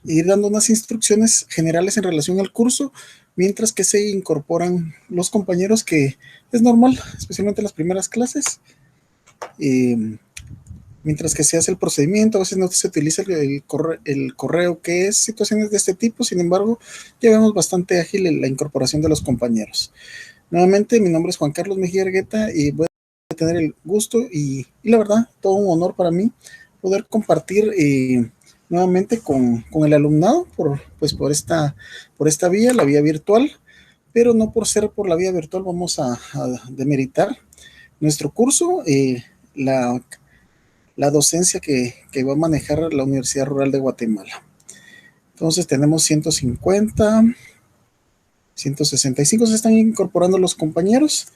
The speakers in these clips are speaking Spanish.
ir dando unas instrucciones generales en relación al curso, mientras que se incorporan los compañeros, que es normal, especialmente en las primeras clases. Mientras que se hace el procedimiento, a veces no se utiliza el correo, que es situaciones de este tipo. Sin embargo, ya vemos bastante ágil la incorporación de los compañeros. Nuevamente, mi nombre es Juan Carlos Mejía Argueta y voy a tener el gusto y la verdad, todo un honor para mí poder compartir nuevamente con el alumnado por esta vía, la vía virtual, pero no por ser por la vía virtual vamos a demeritar nuestro curso, la docencia que va a manejar la Universidad Rural de Guatemala. Entonces tenemos 150, 165 se están incorporando los compañeros.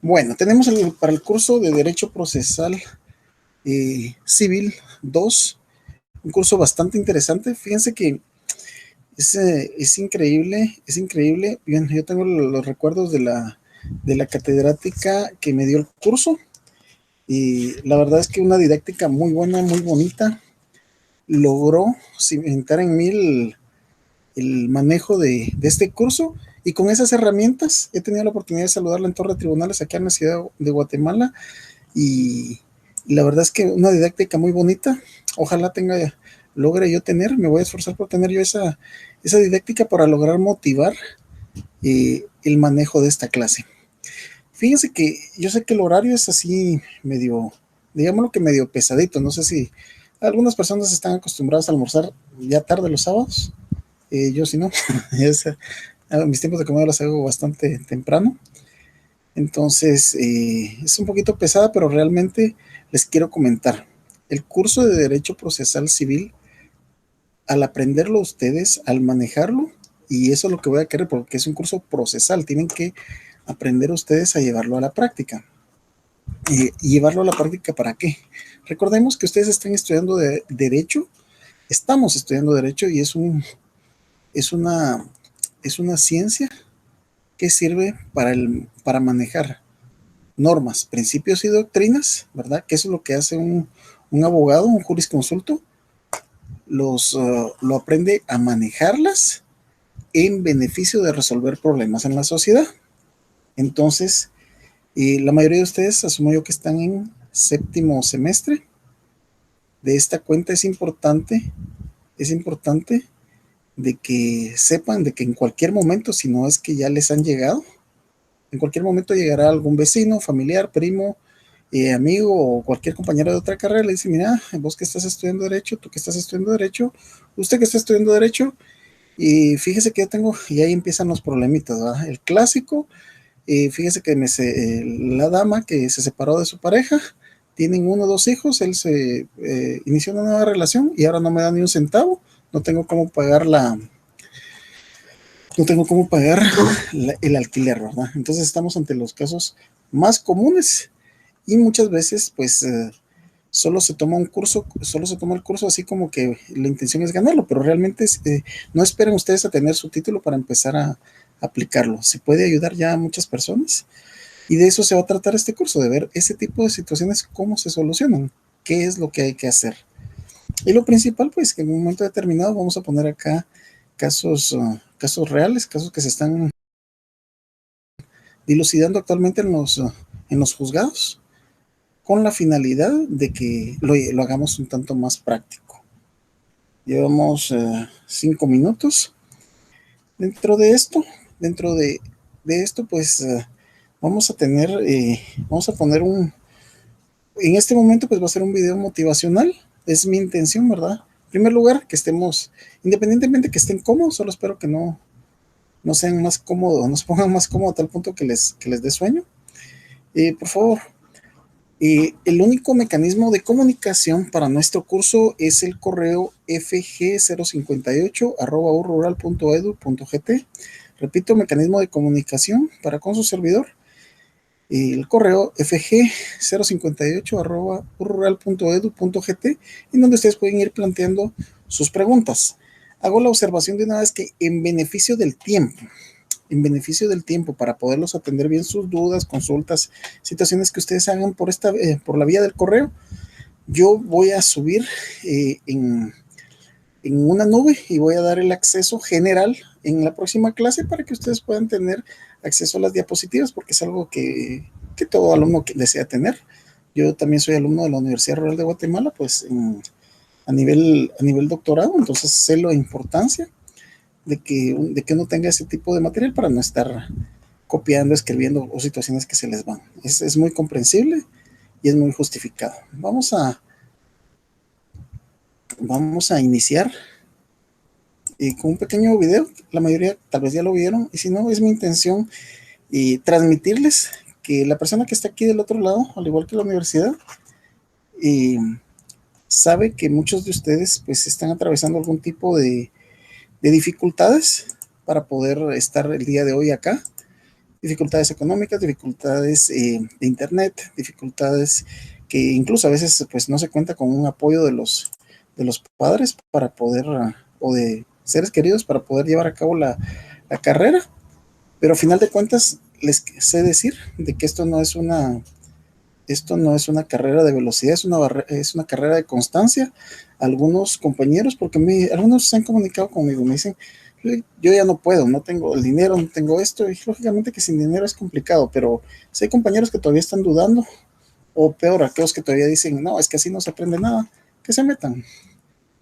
Bueno, tenemos para el curso de Derecho Procesal Civil 2, un curso bastante interesante. Fíjense que es increíble, es increíble. Bien, yo tengo los recuerdos de la catedrática que me dio el curso y la verdad es que una didáctica muy buena, muy bonita. Logró cimentar en mí el manejo de este curso, y con esas herramientas he tenido la oportunidad de saludarla en Torre de Tribunales aquí en la ciudad de Guatemala, y la verdad es que una didáctica muy bonita. Ojalá logre yo me voy a esforzar por tener yo esa didáctica para lograr motivar el manejo de esta clase. Fíjense que yo sé que el horario es así medio, digámoslo que medio pesadito. No sé si algunas personas están acostumbradas a almorzar ya tarde los sábados. Yo sí no. Mis tiempos de comida los hago bastante temprano. Entonces, es un poquito pesada, pero realmente les quiero comentar. El curso de Derecho Procesal Civil, al aprenderlo ustedes, al manejarlo, y eso es lo que voy a querer, porque es un curso procesal, tienen que aprender ustedes a llevarlo a la práctica. ¿Y llevarlo a la práctica para qué? Recordemos que ustedes están estudiando Derecho, estamos estudiando Derecho, y es una ciencia que sirve para manejar normas, principios y doctrinas, ¿verdad? Que eso es lo que hace un abogado, un jurisconsulto, lo aprende a manejarlas en beneficio de resolver problemas en la sociedad. Entonces, la mayoría de ustedes, asumo yo que están en séptimo semestre. De esta cuenta es importante de que sepan de que en cualquier momento, si no es que ya les han llegado, en cualquier momento llegará algún vecino, familiar, primo, amigo o cualquier compañero de otra carrera, le dice: mira, vos que estás estudiando Derecho, tú que estás estudiando Derecho, usted que está estudiando Derecho, y fíjese que yo tengo, y ahí empiezan los problemitas, ¿verdad? El clásico, fíjese que la dama que se separó de su pareja, tienen 1 o 2 hijos, él se inició una nueva relación y ahora no me da ni un centavo, no tengo cómo pagar el alquiler, ¿verdad? Entonces estamos ante los casos más comunes, y muchas veces pues solo se toma el curso así como que la intención es ganarlo, pero realmente no esperen ustedes a tener su título para empezar a aplicarlo. Se puede ayudar ya a muchas personas, y de eso se va a tratar este curso, de ver ese tipo de situaciones, cómo se solucionan, qué es lo que hay que hacer. Y lo principal, pues, que en un momento determinado vamos a poner acá casos reales, casos que se están dilucidando actualmente en los juzgados, con la finalidad de que lo hagamos un tanto más práctico. Llevamos 5 minutos. Dentro de esto, pues vamos a poner en este momento pues va a ser un video motivacional. Es mi intención, ¿verdad? En primer lugar, que estemos, independientemente que estén cómodos, solo espero que no sean más cómodos, no se pongan más cómodos a tal punto que les dé sueño. Por favor, el único mecanismo de comunicación para nuestro curso es el correo fg058@urrural.edu.gt. Repito, mecanismo de comunicación para con su servidor, el correo fg058@urrural.edu.gt, en donde ustedes pueden ir planteando sus preguntas. Hago la observación de una vez que en beneficio del tiempo, para poderlos atender bien sus dudas, consultas, situaciones que ustedes hagan por la vía del correo, yo voy a subir en una nube y voy a dar el acceso general en la próxima clase para que ustedes puedan tener acceso a las diapositivas, porque es algo que todo alumno desea tener. Yo también soy alumno de la Universidad Rural de Guatemala, pues a nivel doctorado, entonces sé la importancia de que uno tenga ese tipo de material para no estar copiando, escribiendo o situaciones que se les van. Es muy comprensible y es muy justificado. Vamos a iniciar con un pequeño video. La mayoría tal vez ya lo vieron, y si no, es mi intención transmitirles que la persona que está aquí del otro lado, al igual que la universidad, eh, sabe que muchos de ustedes pues están atravesando algún tipo de dificultades para poder estar el día de hoy acá. Dificultades económicas, dificultades de internet, dificultades que incluso a veces pues no se cuenta con un apoyo de los padres para poder, o de seres queridos para poder llevar a cabo la carrera, pero a final de cuentas les sé decir de que esto no es una carrera de velocidad, es una carrera de constancia. Algunos compañeros, porque algunos se han comunicado conmigo, me dicen, yo ya no puedo, no tengo el dinero, no tengo esto, y lógicamente que sin dinero es complicado, pero si hay compañeros que todavía están dudando, o peor, aquellos que todavía dicen, no, es que así no se aprende nada, que se metan.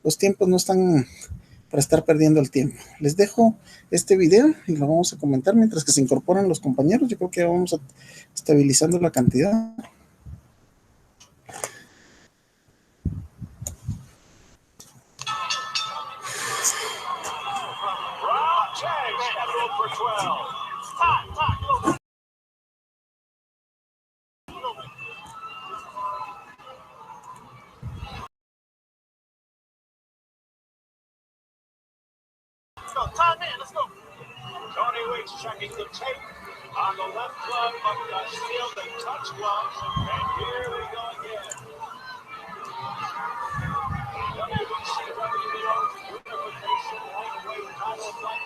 Los tiempos no están para estar perdiendo el tiempo. Les dejo este video y lo vamos a comentar mientras que se incorporan los compañeros. Yo creo que vamos a estabilizando la cantidad. Time in, let's go. Tony Weeks checking the tape on the left glove of Castillo, the touch glove, and here we go again. Tony Weeks CWBO unification lightweight title fight.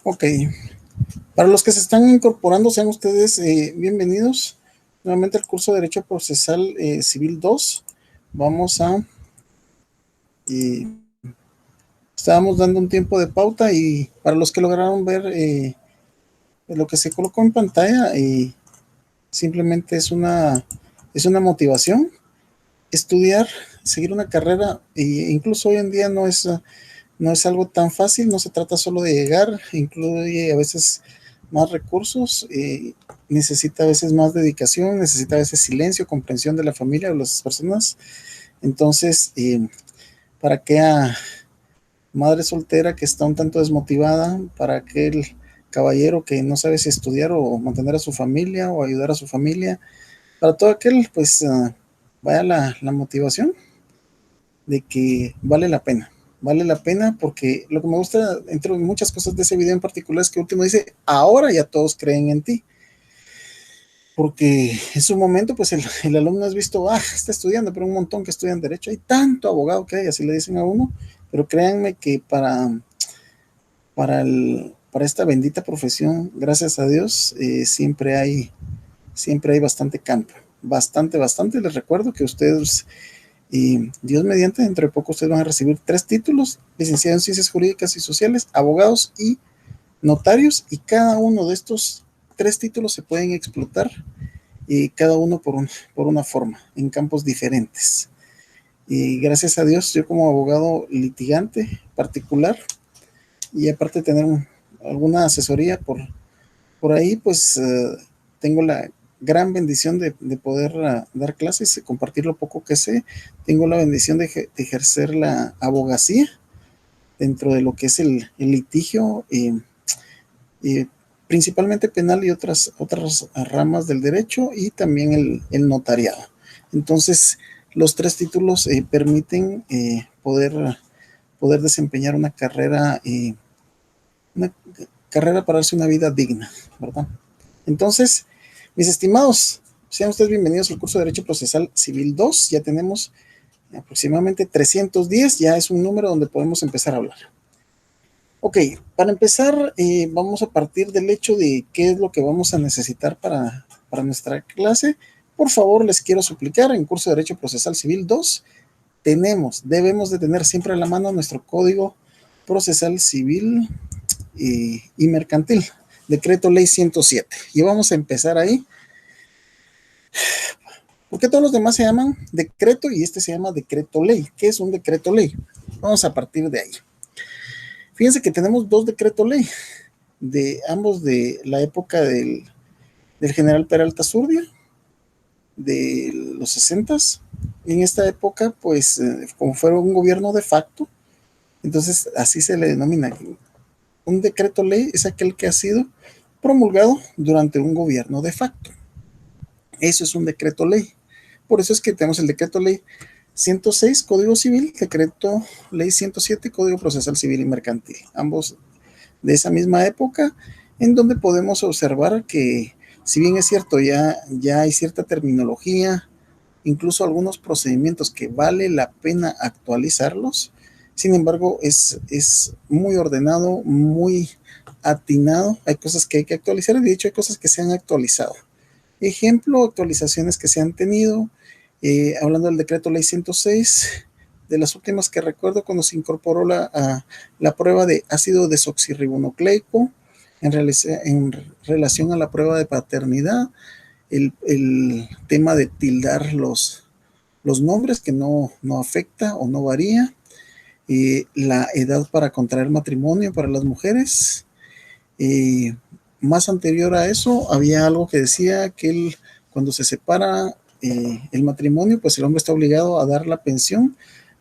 Ok, Para los que se están incorporando, sean ustedes bienvenidos nuevamente al curso de Derecho Procesal Civil 2. Vamos a... estábamos dando un tiempo de pauta y para los que lograron ver lo que se colocó en pantalla, simplemente es una motivación. Estudiar, seguir una carrera, e incluso hoy en día no es algo tan fácil, no se trata solo de llegar, incluye a veces más recursos, necesita a veces más dedicación, necesita a veces silencio, comprensión de la familia o las personas. Entonces, para aquella madre soltera que está un tanto desmotivada, para aquel caballero que no sabe si estudiar o mantener a su familia o ayudar a su familia, para todo aquel, pues vaya la motivación de que vale la pena porque lo que me gusta, entre muchas cosas de ese video en particular, es que último dice, ahora ya todos creen en ti, porque en su momento pues el alumno has visto, está estudiando, pero un montón que estudian derecho, hay tanto abogado que hay, así le dicen a uno, pero créanme que para esta bendita profesión, gracias a Dios, siempre hay bastante campo, bastante, les recuerdo que ustedes, y Dios mediante, dentro de poco ustedes van a recibir 3 títulos, licenciado en Ciencias Jurídicas y Sociales, abogados y notarios, y cada uno de estos 3 títulos se pueden explotar, y cada uno por una forma, en campos diferentes. Y gracias a Dios, yo como abogado litigante particular, y aparte de tener alguna asesoría por ahí, pues tengo la gran bendición de poder dar clases y compartir lo poco que sé. Tengo la bendición de ejercer la abogacía dentro de lo que es el litigio, principalmente penal y otras ramas del derecho, y también el notariado. Entonces, los 3 títulos permiten poder desempeñar una carrera para darse una vida digna, ¿verdad? Entonces, mis estimados, sean ustedes bienvenidos al curso de Derecho Procesal Civil 2. Ya tenemos aproximadamente 310, ya es un número donde podemos empezar a hablar. Ok, para empezar, vamos a partir del hecho de qué es lo que vamos a necesitar para nuestra clase. Por favor, les quiero suplicar, en curso de Derecho Procesal Civil 2, debemos de tener siempre a la mano nuestro Código Procesal Civil y Mercantil, Decreto Ley 107. Y vamos a empezar ahí. Porque todos los demás se llaman decreto y este se llama decreto ley. ¿Qué es un decreto ley? Vamos a partir de ahí. Fíjense que tenemos 2 decretos ley, ambos de la época del general Peralta Zurdia, de los 60s. En esta época, pues, como fue un gobierno de facto, entonces así se le denomina. Un decreto ley es aquel que ha sido promulgado durante un gobierno de facto. Eso es un decreto ley. Por eso es que tenemos el decreto ley 106, Código Civil, decreto ley 107, Código Procesal Civil y Mercantil. Ambos de esa misma época, en donde podemos observar que, si bien es cierto, ya hay cierta terminología, incluso algunos procedimientos que vale la pena actualizarlos, sin embargo, es muy ordenado, muy atinado. Hay cosas que hay que actualizar, y de hecho hay cosas que se han actualizado. Ejemplo, actualizaciones que se han tenido, hablando del decreto ley 106, de las últimas que recuerdo, cuando se incorporó la prueba de ácido desoxirribonucleico en relación a la prueba de paternidad, el tema de tildar los nombres, que no afecta o no varía, la edad para contraer matrimonio para las mujeres. Más anterior a eso, había algo que decía que cuando se separa el matrimonio, pues el hombre está obligado a dar la pensión,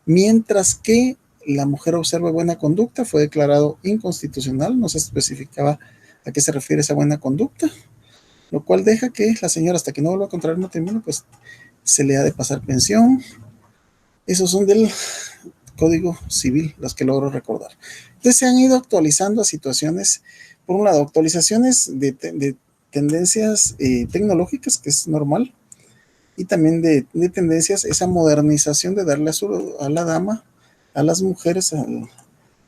mientras que la mujer observe buena conducta. Fue declarado inconstitucional, no se especificaba a qué se refiere esa buena conducta, lo cual deja que la señora, hasta que no vuelva a contraer matrimonio, pues se le ha de pasar pensión. Esos son del Código Civil, los que logro recordar. Entonces se han ido actualizando a situaciones, por un lado, actualizaciones de tendencias tecnológicas, que es normal, y también de tendencias, esa modernización de darle a la dama, a las mujeres, al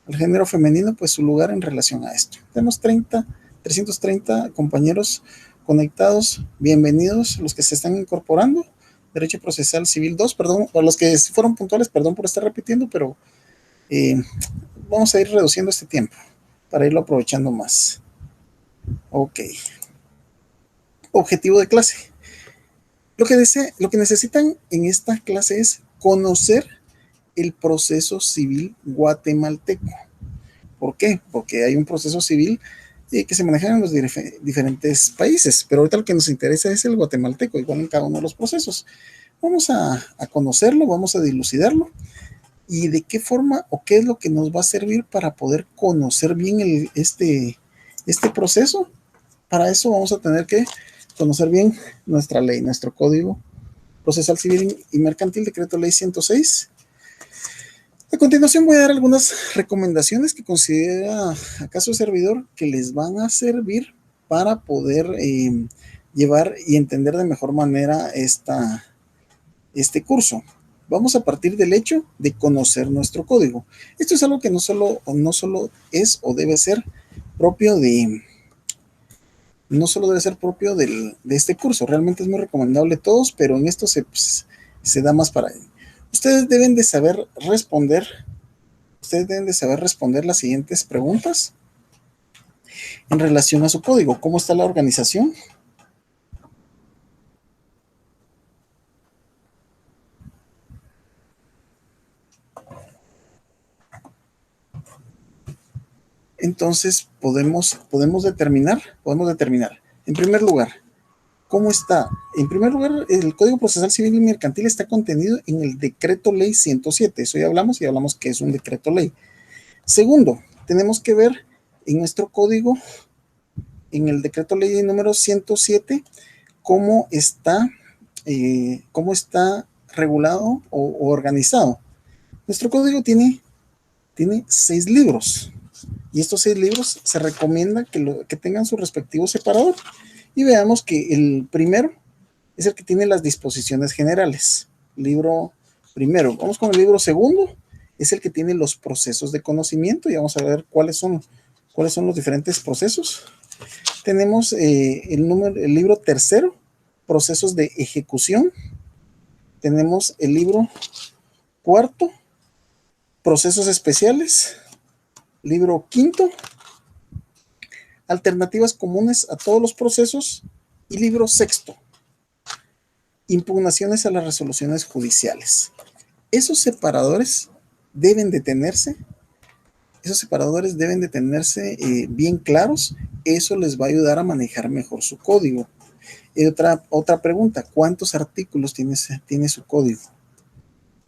género femenino, pues su lugar en relación a esto. Tenemos 30 330 compañeros conectados, bienvenidos los que se están incorporando. Derecho Procesal Civil 2, perdón, o los que fueron puntuales, perdón por estar repitiendo, pero vamos a ir reduciendo este tiempo para irlo aprovechando más. Ok. Objetivo de clase. Lo que necesitan en esta clase es conocer el proceso civil guatemalteco. ¿Por qué? Porque hay un proceso civil que se maneja en los diferentes países, pero ahorita lo que nos interesa es el guatemalteco, igual en cada uno de los procesos. Vamos a conocerlo, vamos a dilucidarlo y de qué forma o qué es lo que nos va a servir para poder conocer bien este proceso. Para eso vamos a tener que conocer bien nuestra ley, nuestro Código Procesal Civil y Mercantil, Decreto Ley 106. A continuación voy a dar algunas recomendaciones que considera acaso servidor que les van a servir para poder llevar y entender de mejor manera este curso. Vamos a partir del hecho de conocer nuestro código. Esto es algo que no solo es o debe ser propio de este curso. Realmente es muy recomendable todos, pero en esto se da más para ello. Ustedes deben de saber responder las siguientes preguntas en relación a su código. ¿Cómo está la organización? Entonces podemos determinar. En primer lugar, ¿cómo está? En primer lugar, el Código Procesal Civil y Mercantil está contenido en el Decreto Ley 107. Eso ya hablamos que es un decreto ley. Segundo, tenemos que ver en nuestro código, en el Decreto Ley número 107, cómo está regulado o organizado. Nuestro código tiene 6 libros. Y estos 6 libros se recomienda que tengan su respectivo separador. Y veamos que el primero es el que tiene las disposiciones generales. Libro primero. Vamos con el libro segundo. Es el que tiene los procesos de conocimiento. Y vamos a ver cuáles son los diferentes procesos. Tenemos el libro tercero, procesos de ejecución. Tenemos el libro cuarto, procesos especiales. Libro quinto, alternativas comunes a todos los procesos. Y libro sexto, impugnaciones a las resoluciones judiciales. Esos separadores deben de tenerse bien claros. Eso les va a ayudar a manejar mejor su código. Y otra pregunta, ¿cuántos artículos tiene su código?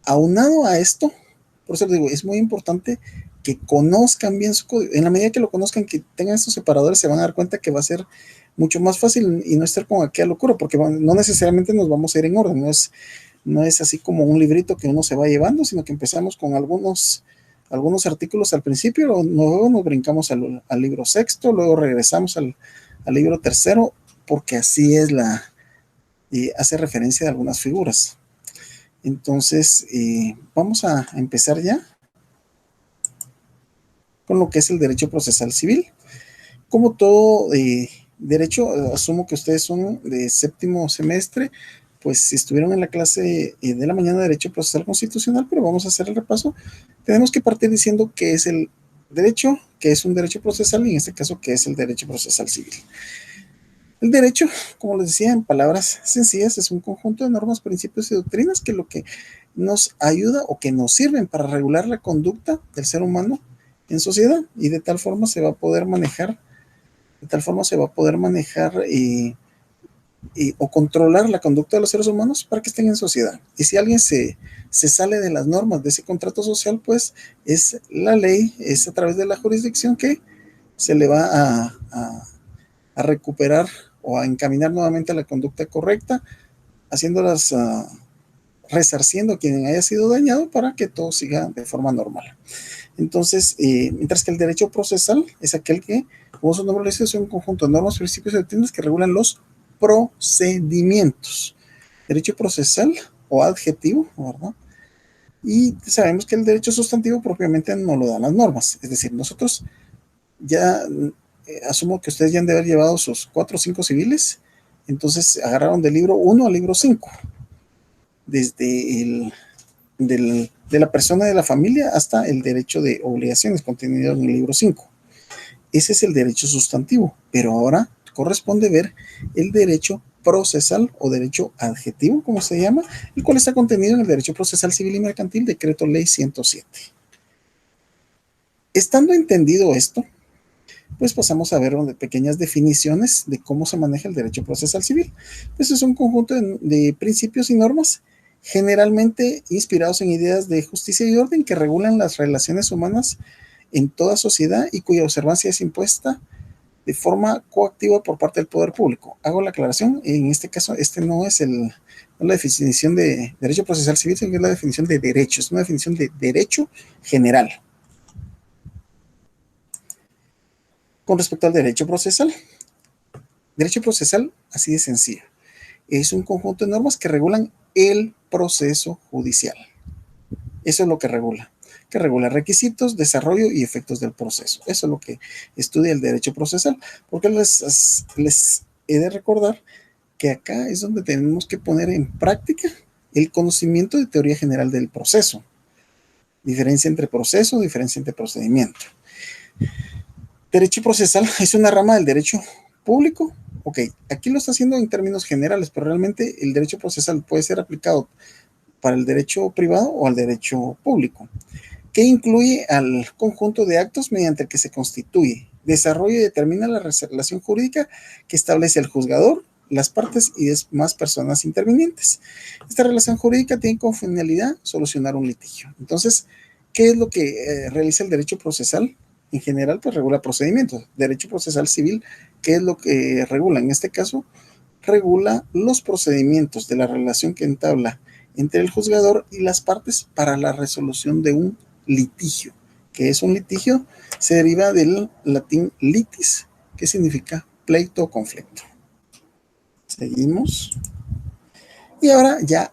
Aunado a esto, por eso les digo, es muy importante que conozcan bien su código. En la medida que lo conozcan, que tengan estos separadores, se van a dar cuenta que va a ser mucho más fácil y no estar con aquella locura, porque no necesariamente nos vamos a ir en orden. No es así como un librito que uno se va llevando, sino que empezamos con algunos artículos al principio, luego nos brincamos al libro sexto, luego regresamos al libro tercero, porque así es hace referencia a algunas figuras. Entonces, vamos a empezar ya con lo que es el derecho procesal civil. Como todo derecho, asumo que ustedes son de séptimo semestre, pues si estuvieron en la clase de la mañana de Derecho Procesal Constitucional, pero vamos a hacer el repaso. Tenemos que partir diciendo qué es el derecho, qué es un derecho procesal y en este caso qué es el derecho procesal civil. El derecho, como les decía, en palabras sencillas, es un conjunto de normas, principios y doctrinas que lo que nos ayuda o que nos sirven para regular la conducta del ser humano en sociedad, y de tal forma se va a poder manejar o controlar la conducta de los seres humanos para que estén en sociedad. Y si alguien se sale de las normas de ese contrato social, pues es la ley, es a través de la jurisdicción que se le va a recuperar o a encaminar nuevamente a la conducta correcta, haciéndolas resarciendo a quien haya sido dañado para que todo siga de forma normal. Entonces, mientras que el derecho procesal es aquel que, como su nombre lo dice, es un conjunto de normas, principios y doctrinas que regulan los procedimientos. Derecho procesal o adjetivo, ¿verdad? Y sabemos que el derecho sustantivo propiamente no lo dan las normas. Es decir, nosotros ya asumo que ustedes ya han de haber llevado sus 4 o 5 civiles, entonces agarraron del libro 1 al libro 5, desde de la persona de la familia hasta el derecho de obligaciones contenido en el libro 5. Ese es el derecho sustantivo, pero ahora corresponde ver el derecho procesal o derecho adjetivo, como se llama, el cual está contenido en el derecho procesal civil y mercantil, decreto ley 107. Estando entendido esto, pues pasamos a ver pequeñas definiciones de cómo se maneja el derecho procesal civil. Pues es un conjunto de principios y normas generalmente inspirados en ideas de justicia y orden que regulan las relaciones humanas en toda sociedad y cuya observancia es impuesta de forma coactiva por parte del poder público. Hago la aclaración, en este caso, no es la definición de derecho procesal civil, sino que es la definición de derecho, es una definición de derecho general. Con respecto al derecho procesal, así de sencillo, es un conjunto de normas que regulan el proceso judicial. Eso es lo que regula requisitos, desarrollo y efectos del proceso. Eso es lo que estudia el derecho procesal, porque les he de recordar que acá es donde tenemos que poner en práctica el conocimiento de teoría general del proceso. Diferencia entre proceso, diferencia entre procedimiento. Derecho procesal es una rama del derecho público. Ok, aquí lo está haciendo en términos generales, pero realmente el derecho procesal puede ser aplicado para el derecho privado o al derecho público, que incluye al conjunto de actos mediante el que se constituye, desarrolla y determina la relación jurídica que establece el juzgador, las partes y demás personas intervinientes. Esta relación jurídica tiene como finalidad solucionar un litigio. Entonces, ¿qué es lo que realiza el derecho procesal? En general, pues regula procedimientos. Derecho procesal civil, ¿qué es lo que regula? En este caso, regula los procedimientos de la relación que entabla entre el juzgador y las partes para la resolución de un litigio. ¿Qué es un litigio? Se deriva del latín litis, que significa pleito o conflicto. Seguimos. Y ahora ya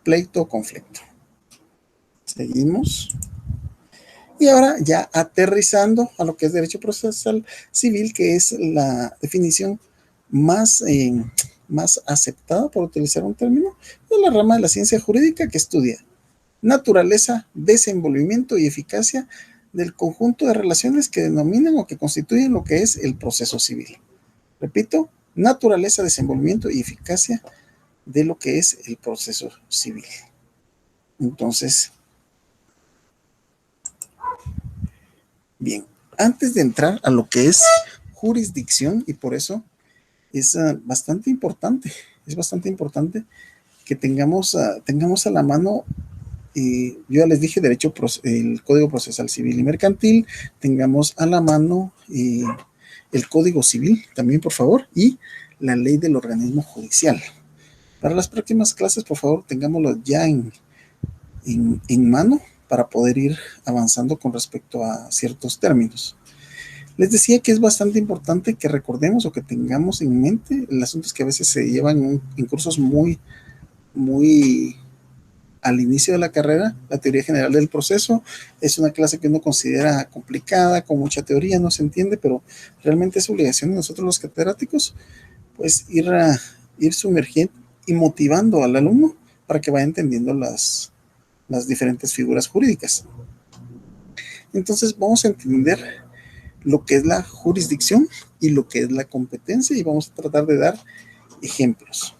pleito o conflicto. Seguimos. Y ahora ya aterrizando a lo que es derecho procesal civil, que es la definición más aceptada, por utilizar un término, de la rama de la ciencia jurídica que estudia naturaleza, desenvolvimiento y eficacia del conjunto de relaciones que denominan o que constituyen lo que es el proceso civil. Repito, naturaleza, desenvolvimiento y eficacia de lo que es el proceso civil. Entonces, bien, antes de entrar a lo que es jurisdicción, y por eso es bastante importante que tengamos a la mano, yo ya les dije, el Código Procesal Civil y Mercantil, tengamos a la mano el Código Civil también, por favor, y la ley del organismo judicial. Para las próximas clases, por favor, tengámoslo ya en mano para poder ir avanzando con respecto a ciertos términos. Les decía que es bastante importante que recordemos o que tengamos en mente el asunto es que a veces se llevan en cursos muy al inicio de la carrera. La teoría general del proceso es una clase que uno considera complicada, con mucha teoría, no se entiende, pero realmente es obligación de nosotros los catedráticos, pues ir sumergiendo y motivando al alumno para que vaya entendiendo las diferentes figuras jurídicas. Entonces vamos a entender lo que es la jurisdicción y lo que es la competencia, y vamos a tratar de dar ejemplos.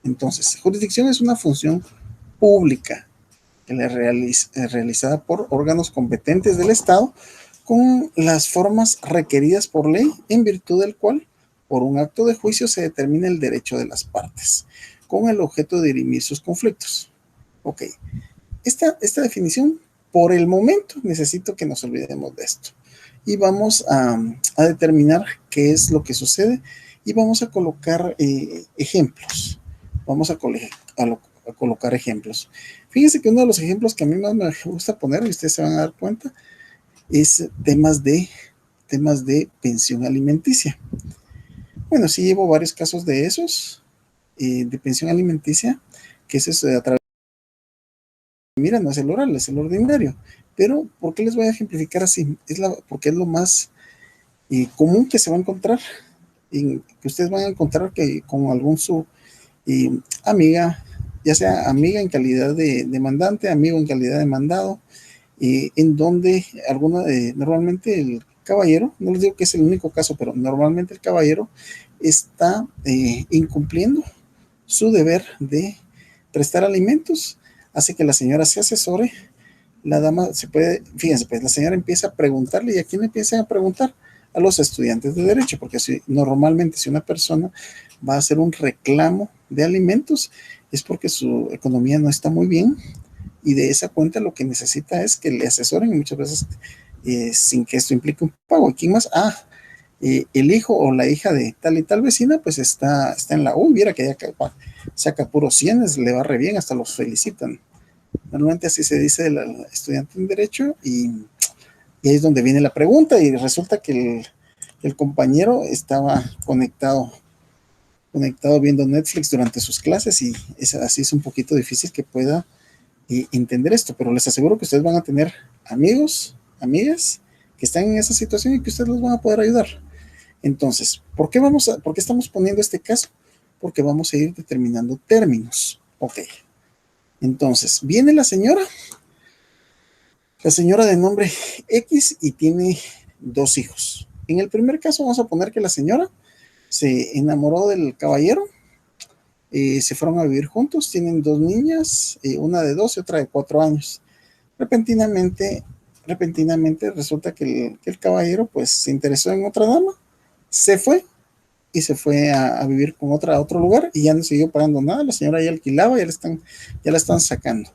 Entonces, jurisdicción es una función pública realizada por órganos competentes del Estado con las formas requeridas por ley, en virtud del cual, por un acto de juicio, se determina el derecho de las partes, con el objeto de dirimir sus conflictos. Ok, esta definición, por el momento, necesito que nos olvidemos de esto. Y vamos a determinar qué es lo que sucede y vamos a colocar ejemplos. Vamos a colocar ejemplos. Fíjense que uno de los ejemplos que a mí más me gusta poner, y ustedes se van a dar cuenta, es temas de pensión alimenticia. Bueno, sí llevo varios casos de esos, de pensión alimenticia, que es a través mira, no es el oral, es el ordinario. Pero, ¿por qué les voy a ejemplificar así? Porque es lo más común que se va a encontrar, y que ustedes van a encontrar que con algún su amiga, ya sea amiga en calidad de demandante, amigo en calidad de demandado, en donde normalmente el caballero, no les digo que es el único caso, pero normalmente el caballero está incumpliendo su deber de prestar alimentos, hace que la señora se asesore, la dama fíjense, pues la señora empieza a preguntarle, ¿y a quién le empieza a preguntar? A los estudiantes de derecho, porque normalmente si una persona va a hacer un reclamo de alimentos, es porque su economía no está muy bien, y de esa cuenta lo que necesita es que le asesoren, muchas veces sin que esto implique un pago. ¿Y quién más? El hijo o la hija de tal y tal vecina, pues está en la U, viera que ella saca puros cienes, le va re bien, hasta los felicitan. Normalmente así se dice de la estudiante en derecho, y ahí es donde viene la pregunta, y resulta que el compañero estaba conectado viendo Netflix durante sus clases, y así es un poquito difícil que pueda entender esto, pero les aseguro que ustedes van a tener amigos, amigas que están en esa situación y que ustedes los van a poder ayudar. Entonces, ¿por qué estamos poniendo este caso? Porque vamos a ir determinando términos. Ok. Entonces, viene la señora de nombre X, y tiene 2 hijos. En el primer caso vamos a poner que la señora se enamoró del caballero, se fueron a vivir juntos, tienen 2 niñas, una de 2 y otra de 4 años. Repentinamente resulta que el caballero pues se interesó en otra dama, se fue a vivir con a otro lugar, y ya no siguió pagando nada. La señora ya alquilaba, ya la están sacando.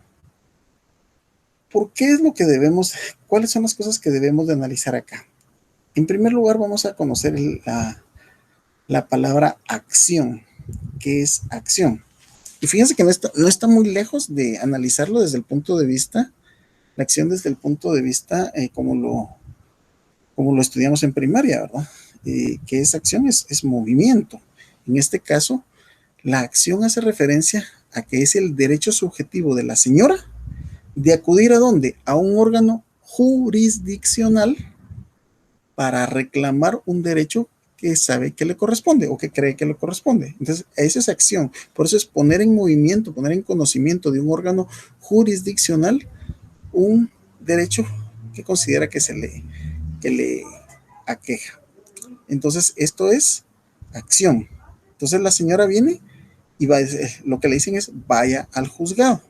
¿Por qué es lo que cuáles son las cosas que debemos de analizar acá? En primer lugar, vamos a conocer la palabra acción. ¿Qué es acción? Y fíjense que no está muy lejos de analizarlo desde el punto de vista, la acción desde el punto de vista como lo estudiamos en primaria, ¿verdad? ¿Qué es acción? Es movimiento. En este caso, la acción hace referencia a que es el derecho subjetivo de la señora de acudir ¿a dónde? A un órgano jurisdiccional para reclamar un derecho que sabe que le corresponde o que cree que le corresponde. Entonces, esa es acción. Por eso es poner en movimiento, poner en conocimiento de un órgano jurisdiccional un derecho que considera que le aqueja. Entonces, esto es acción. Entonces, la señora viene y lo que le dicen es vaya al juzgado.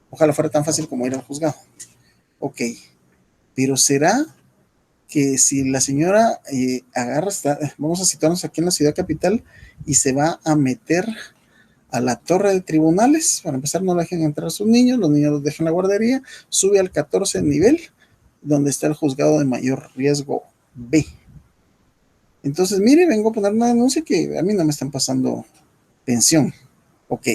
Ojalá fuera tan fácil como ir al juzgado. Ok, pero ¿será que si la señora vamos a situarnos aquí en la ciudad capital, y se va a meter a la torre de tribunales? Para empezar, no dejen entrar a sus niños, los niños los dejan en la guardería, sube al 14 nivel, donde está el juzgado de mayor riesgo B. Entonces, mire, vengo a poner una denuncia que a mí no me están pasando pensión. Ok.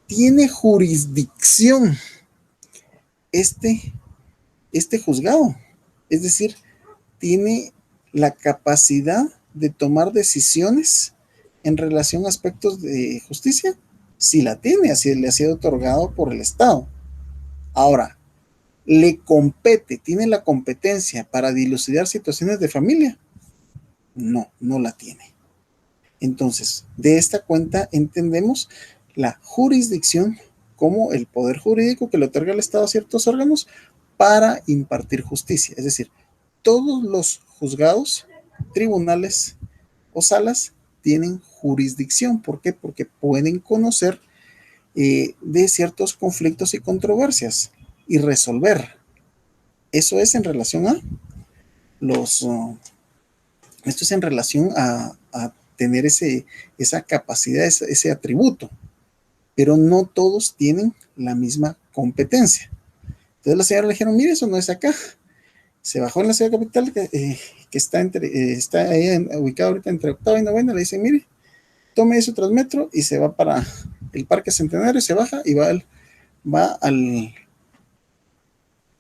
Tiene jurisdicción este juzgado, es decir, tiene la capacidad de tomar decisiones en relación a aspectos de justicia. Si la tiene, así le ha sido otorgado por el Estado. Ahora, tiene la competencia para dilucidar situaciones de familia. No la tiene. Entonces, de esta cuenta entendemos la jurisdicción como el poder jurídico que le otorga el Estado a ciertos órganos para impartir justicia. Es decir, todos los juzgados, tribunales o salas tienen jurisdicción. ¿Por qué? Porque pueden conocer de ciertos conflictos y controversias y resolver. Eso es en relación a esto es en relación a tener esa capacidad, ese atributo, pero no todos tienen la misma competencia. Entonces la señora le dijeron, mire, eso no es acá. Se bajó en la ciudad capital, que está ahí ubicado ahorita entre 8ª y 9ª. Le dicen, mire, tome ese Transmetro y se va para el Parque Centenario, se baja y va al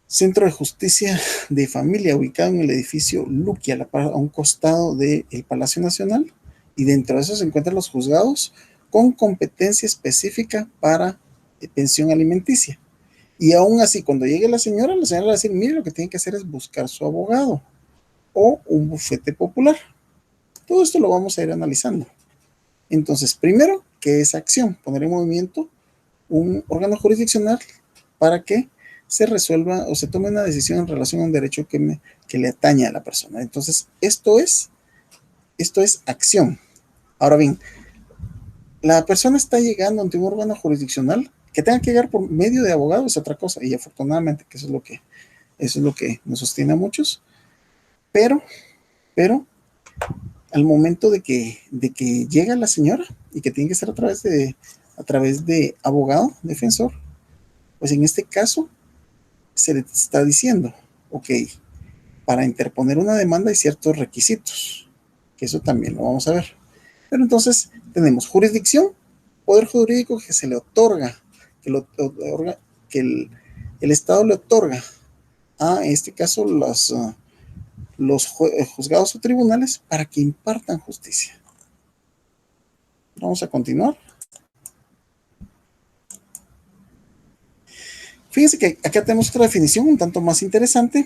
Centro de Justicia de Familia, ubicado en el edificio Luquia, a un costado del Palacio Nacional, y dentro de eso se encuentran los juzgados con competencia específica para pensión alimenticia. Y aún así, cuando llegue la señora le va a decir, mire, lo que tiene que hacer es buscar su abogado o un bufete popular. Todo esto lo vamos a ir analizando. Entonces, primero, ¿qué es acción? Poner en movimiento un órgano jurisdiccional para que se resuelva o se tome una decisión en relación a un derecho que le atañe a la persona. Entonces, esto es acción. Ahora bien, la persona está llegando ante un órgano jurisdiccional que tenga que llegar por medio de abogado es otra cosa, y afortunadamente que eso es lo que nos sostiene a muchos, pero al momento de que llega la señora y que tiene que ser a través de abogado, defensor, pues en este caso se le está diciendo, ok, para interponer una demanda hay ciertos requisitos, que eso también lo vamos a ver. Pero entonces tenemos jurisdicción, poder jurídico que se le otorga, que el Estado le otorga a, en este caso, los juzgados o tribunales para que impartan justicia. Vamos a continuar. Fíjense que acá tenemos otra definición un tanto más interesante.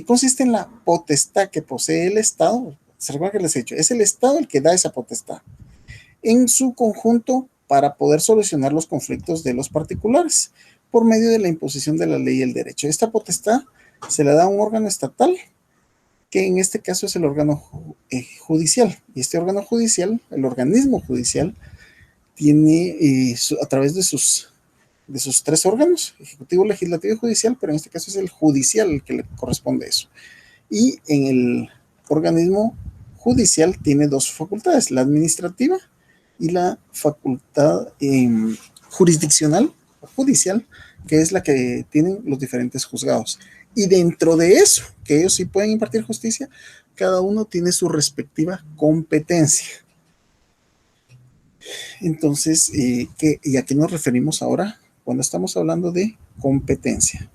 Consiste en la potestad que posee el Estado. ¿Se recuerda que les he dicho? Es el Estado el que da esa potestad en su conjunto para poder solucionar los conflictos de los particulares por medio de la imposición de la ley y el derecho. Esta potestad se la da a un órgano estatal, que en este caso es el órgano judicial. Y este órgano judicial, el organismo judicial, tiene a través de sus tres órganos, ejecutivo, legislativo y judicial, pero en este caso es el judicial el que le corresponde eso. Y en el organismo judicial tiene dos facultades, la administrativa y la facultad jurisdiccional o judicial, que es la que tienen los diferentes juzgados. Y dentro de eso, que ellos sí pueden impartir justicia, cada uno tiene su respectiva competencia. Entonces, ¿y a qué nos referimos ahora cuando estamos hablando de competencia?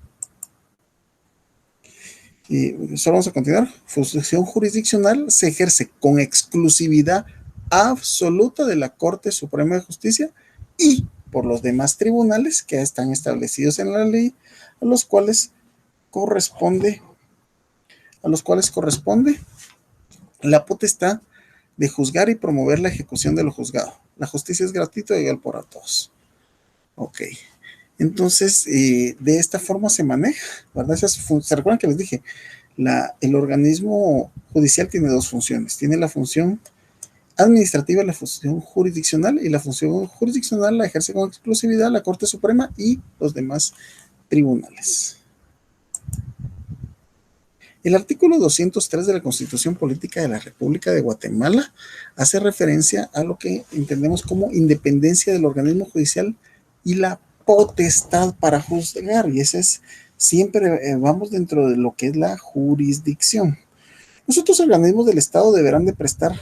Solo vamos a continuar. Función jurisdiccional se ejerce con exclusividad absoluta de la Corte Suprema de Justicia y por los demás tribunales que están establecidos en la ley, a los cuales corresponde la potestad de juzgar y promover la ejecución de lo juzgado. La justicia es gratuita y igual para todos. Ok. Entonces, de esta forma se maneja, ¿verdad? ¿Se recuerdan que les dije? El organismo judicial tiene dos funciones. Tiene la función administrativa, la función jurisdiccional, y la función jurisdiccional la ejerce con exclusividad la Corte Suprema y los demás tribunales. El artículo 203 de la Constitución Política de la República de Guatemala hace referencia a lo que entendemos como independencia del organismo judicial y la potestad para juzgar, y ese es siempre vamos dentro de lo que es la jurisdicción. Los otros organismos del Estado deberán de prestar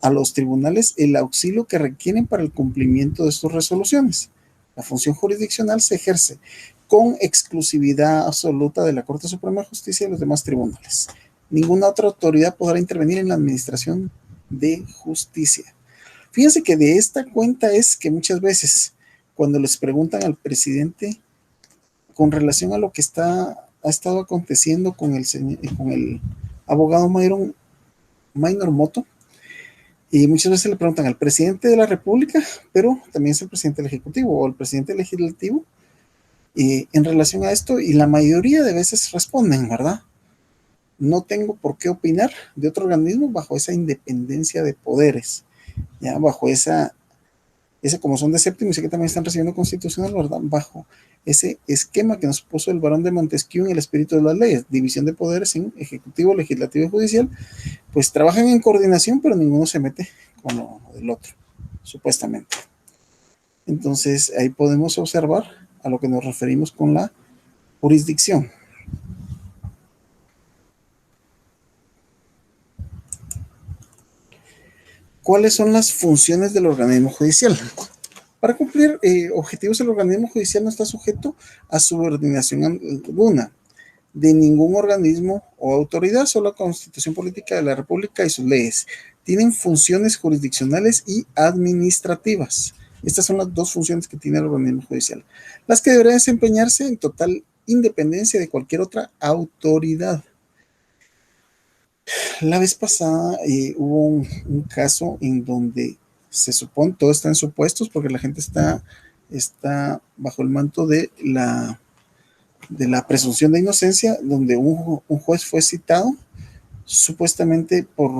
a los tribunales el auxilio que requieren para el cumplimiento de sus resoluciones. La función jurisdiccional se ejerce con exclusividad absoluta de la Corte Suprema de Justicia y los demás tribunales. Ninguna otra autoridad podrá intervenir en la administración de justicia. Fíjense que de esta cuenta es que muchas veces cuando les preguntan al presidente con relación a lo que ha estado aconteciendo con el abogado Minor Moto, y muchas veces le preguntan al presidente de la República, pero también es el presidente del Ejecutivo o el presidente legislativo, en relación a esto, y la mayoría de veces responden, ¿verdad? No tengo por qué opinar de otro organismo bajo esa independencia de poderes, ya bajo esa como son de séptimo y sé que también están recibiendo constitucional, ¿verdad? Bajo ese esquema que nos puso el Barón de Montesquieu en el espíritu de las leyes, división de poderes en ejecutivo, legislativo y judicial, pues trabajan en coordinación, pero ninguno se mete con lo del otro, supuestamente. Entonces, ahí podemos observar a lo que nos referimos con la jurisdicción. ¿Cuáles son las funciones del organismo judicial? Para cumplir objetivos, el organismo judicial no está sujeto a subordinación alguna de ningún organismo o autoridad, solo la Constitución Política de la República y sus leyes. Tienen funciones jurisdiccionales y administrativas. Estas son las dos funciones que tiene el organismo judicial, las que deberá desempeñarse en total independencia de cualquier otra autoridad. La vez pasada hubo un caso en donde se supone, todo está en supuestos porque la gente está bajo el manto de la presunción de inocencia, donde un juez fue citado supuestamente por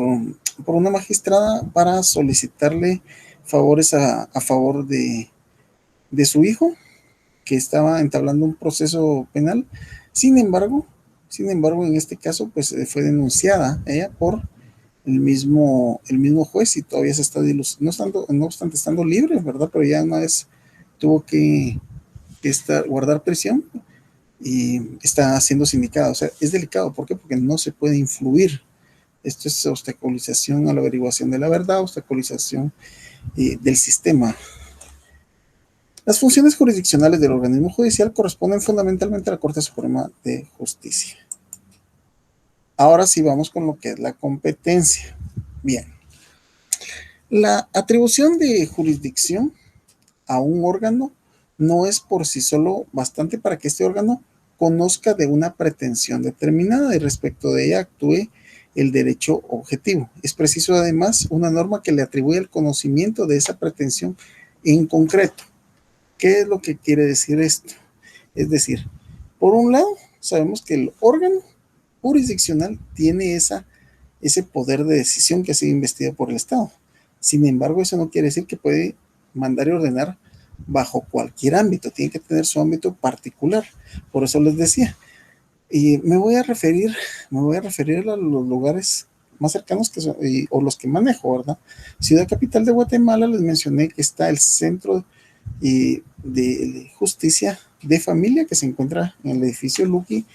una magistrada para solicitarle favores a favor de su hijo, que estaba entablando un proceso penal. Sin embargo, en este caso, pues fue denunciada ella por el mismo juez y todavía se está no obstante estando libre, ¿verdad? Pero ya una vez tuvo que guardar prisión y está siendo sindicada. O sea, es delicado. ¿Por qué? Porque no se puede influir. Esto es obstaculización a la averiguación de la verdad, obstaculización del sistema. Las funciones jurisdiccionales del organismo judicial corresponden fundamentalmente a la Corte Suprema de Justicia. Ahora sí vamos con lo que es la competencia. Bien. La atribución de jurisdicción a un órgano no es por sí solo bastante para que este órgano conozca de una pretensión determinada y respecto de ella actúe el derecho objetivo. Es preciso además una norma que le atribuya el conocimiento de esa pretensión en concreto. ¿Qué es lo que quiere decir esto? Es decir, por un lado, sabemos que el órgano jurisdiccional tiene ese poder de decisión que ha sido investido por el Estado. Sin embargo, eso no quiere decir que puede mandar y ordenar bajo cualquier ámbito, tiene que tener su ámbito particular. Por eso les decía, y me voy a referir a los lugares más cercanos o los que manejo, ¿verdad? Ciudad Capital de Guatemala, les mencioné que está el Centro de Justicia de Familia, que se encuentra en el edificio Luqui,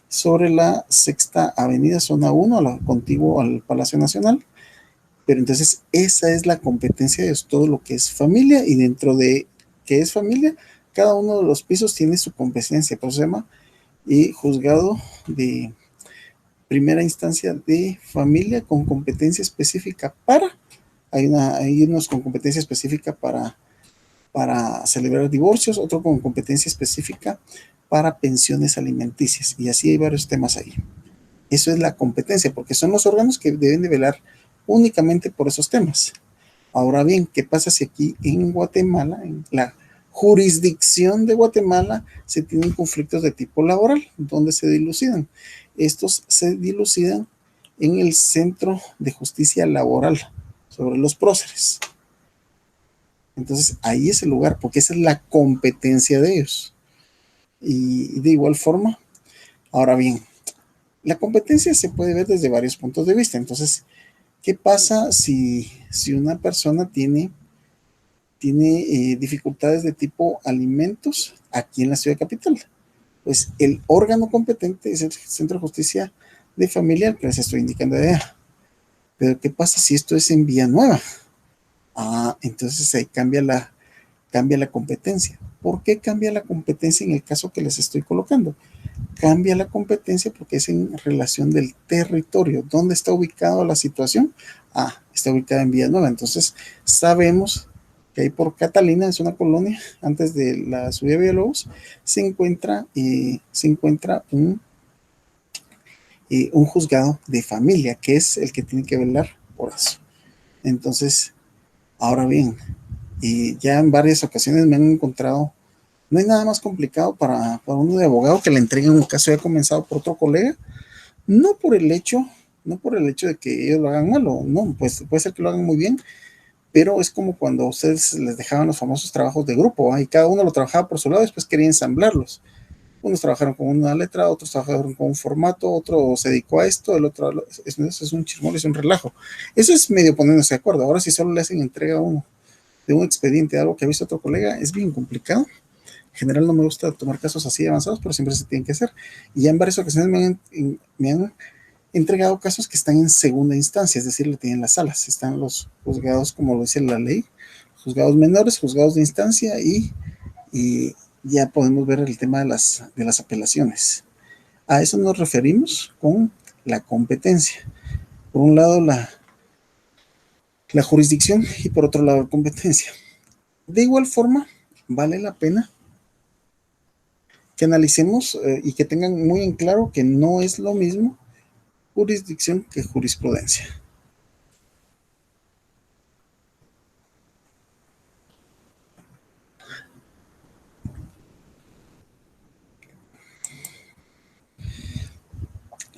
sobre la Sexta Avenida, zona 1, contiguo al Palacio Nacional. Pero entonces esa es la competencia de todo lo que es familia, y dentro de que es familia, cada uno de los pisos tiene su competencia, por eso se llama juzgado de primera instancia de familia con competencia específica hay unos con competencia específica para celebrar divorcios, otro con competencia específica para pensiones alimenticias, y así hay varios temas ahí. Eso es la competencia, porque son los órganos que deben de velar únicamente por esos temas. Ahora bien, ¿qué pasa si aquí en Guatemala, en la jurisdicción de Guatemala, se tienen conflictos de tipo laboral? ¿Dónde se dilucidan? Estos se dilucidan en el Centro de Justicia Laboral, sobre los próceres. Entonces, ahí es el lugar, porque esa es la competencia de ellos. Y de igual forma, ahora bien, la competencia se puede ver desde varios puntos de vista. Entonces, ¿qué pasa si una persona tiene dificultades de tipo alimentos aquí en la ciudad capital? Pues el órgano competente es el Centro de Justicia de Familia, que les estoy indicando de allá. Pero ¿qué pasa si esto es en Villanueva? Entonces ahí cambia la competencia. ¿Por qué cambia la competencia en el caso que les estoy colocando? Cambia la competencia porque es en relación del territorio. ¿Dónde está ubicada la situación? Está ubicada en Villanueva. Entonces sabemos que ahí por Catalina, es una colonia antes de la subida de Villalobos, se encuentra un juzgado de familia, que es el que tiene que velar por eso. Entonces, ahora bien, ya en varias ocasiones me han encontrado, no hay nada más complicado para uno de abogado que le entreguen un caso ya comenzado por otro colega, no por el hecho de que ellos lo hagan mal, no, pues puede ser que lo hagan muy bien, pero es como cuando ustedes les dejaban los famosos trabajos de grupo, y cada uno lo trabajaba por su lado y después quería ensamblarlos. Unos trabajaron con una letra, otros trabajaron con un formato, otro se dedicó a esto, el otro, eso es un chismol, es un relajo. Eso es medio poniéndose de acuerdo. Ahora si solo le hacen entrega a uno de un expediente, algo que ha visto otro colega, es bien complicado. En general no me gusta tomar casos así avanzados, pero siempre se tienen que hacer. Y ya en varias ocasiones me han entregado casos que están en segunda instancia, es decir, le tienen las salas. Están los juzgados, como lo dice la ley, juzgados menores, juzgados de instancia, y ya podemos ver el tema de las apelaciones. A eso nos referimos con la competencia. Por un lado, la jurisdicción, y por otro lado, la competencia. De igual forma, vale la pena que analicemos y que tengan muy en claro que no es lo mismo jurisdicción que jurisprudencia.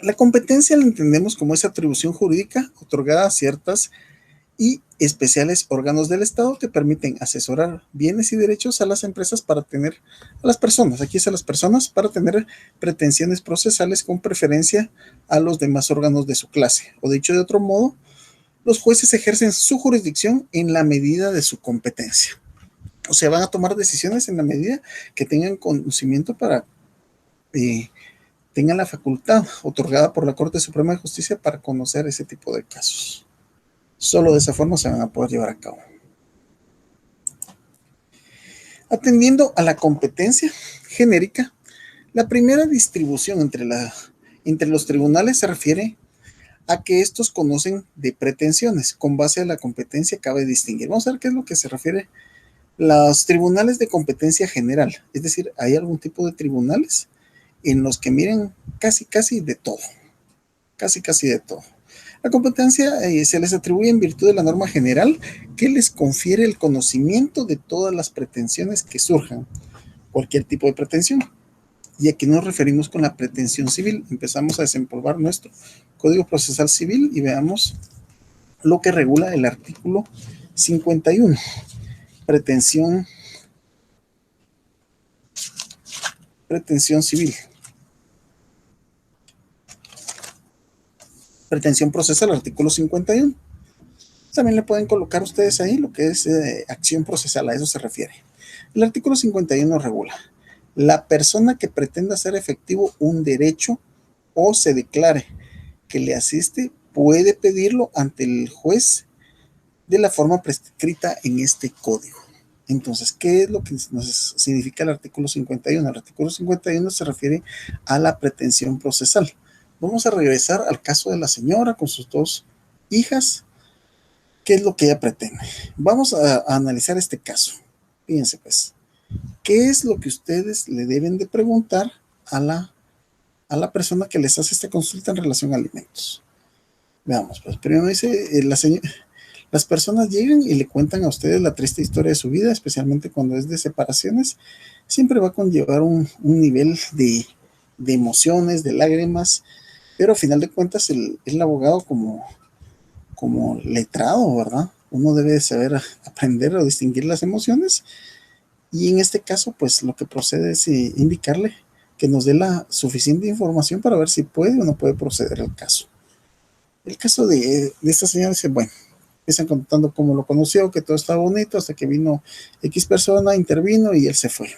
La competencia la entendemos como esa atribución jurídica otorgada a ciertas y especiales órganos del Estado que permiten asesorar bienes y derechos a las empresas para tener, a las personas, aquí es a las personas, para tener pretensiones procesales con preferencia a los demás órganos de su clase. O dicho de otro modo, los jueces ejercen su jurisdicción en la medida de su competencia. O sea, van a tomar decisiones en la medida que tengan conocimiento para tengan la facultad otorgada por la Corte Suprema de Justicia para conocer ese tipo de casos. Solo de esa forma se van a poder llevar a cabo. Atendiendo a la competencia genérica, la primera distribución entre los tribunales se refiere a que estos conocen de pretensiones. Con base a la competencia cabe distinguir. Vamos a ver qué es lo que se refiere los tribunales de competencia general. Es decir, hay algún tipo de tribunales en los que miren casi de todo. Casi de todo. La competencia se les atribuye en virtud de la norma general que les confiere el conocimiento de todas las pretensiones que surjan, cualquier tipo de pretensión. Y aquí nos referimos con la pretensión civil. Empezamos a desempolvar nuestro Código Procesal Civil y veamos lo que regula el artículo 51. Pretensión civil. Pretensión procesal, artículo 51. También le pueden colocar ustedes ahí lo que es acción procesal, a eso se refiere. El artículo 51 regula: la persona que pretenda hacer efectivo un derecho o se declare que le asiste puede pedirlo ante el juez de la forma prescrita en este código. Entonces, ¿qué es lo que nos significa el artículo 51? El artículo 51 se refiere a la pretensión procesal. Vamos a regresar al caso de la señora con sus dos hijas. ¿Qué es lo que ella pretende? Vamos a analizar este caso. Fíjense pues, ¿qué es lo que ustedes le deben de preguntar a la persona que les hace esta consulta en relación a alimentos? Veamos, pues primero dice, las personas llegan y le cuentan a ustedes la triste historia de su vida, especialmente cuando es de separaciones. Siempre va a conllevar un nivel de emociones, de lágrimas, pero a final de cuentas el abogado como letrado, ¿verdad? Uno debe saber aprender a distinguir las emociones y en este caso, pues lo que procede es indicarle que nos dé la suficiente información para ver si puede o no puede proceder el caso. El caso de esta señora dice, bueno, empiezan contando cómo lo conoció, que todo estaba bonito, hasta que vino X persona, intervino y él se fue.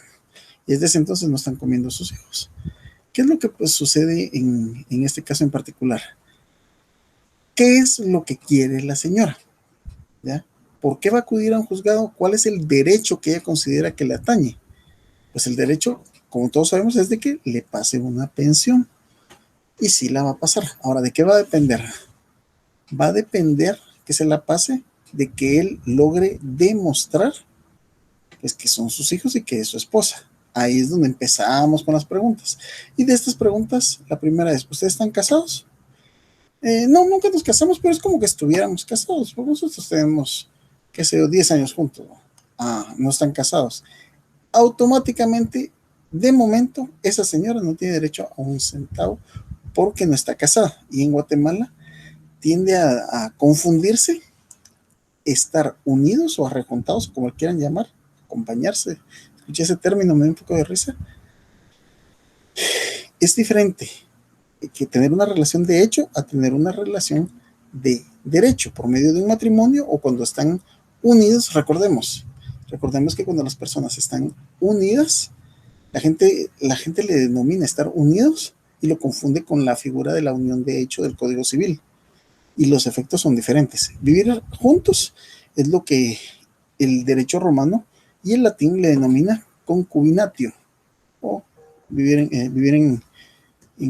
Y desde ese entonces no están comiendo sus hijos. ¿Qué es lo que pues, sucede en este caso en particular? ¿Qué es lo que quiere la señora? ¿Ya? ¿Por qué va a acudir a un juzgado? ¿Cuál es el derecho que ella considera que le atañe? Pues el derecho, como todos sabemos, es de que le pase una pensión. Y sí la va a pasar. Ahora, ¿de qué va a depender? Va a depender que se la pase de que él logre demostrar pues, que son sus hijos y que es su esposa. Ahí es donde empezamos con las preguntas. Y de estas preguntas, la primera es, ¿ustedes están casados? No, nunca nos casamos, pero es como que estuviéramos casados. Porque nosotros tenemos, qué sé yo, 10 años juntos. Ah, no están casados. Automáticamente, de momento, esa señora no tiene derecho a un centavo porque no está casada. Y en Guatemala tiende a confundirse estar unidos o arrejuntados, como quieran llamar, acompañarse. Escuché ese término, me dio un poco de risa. Es diferente que tener una relación de hecho a tener una relación de derecho por medio de un matrimonio o cuando están unidos. Recordemos que cuando las personas están unidas, la gente le denomina estar unidos y lo confunde con la figura de la unión de hecho del Código Civil. Y los efectos son diferentes. Vivir juntos es lo que el derecho romano y el latín le denomina concubinatio, o vivir en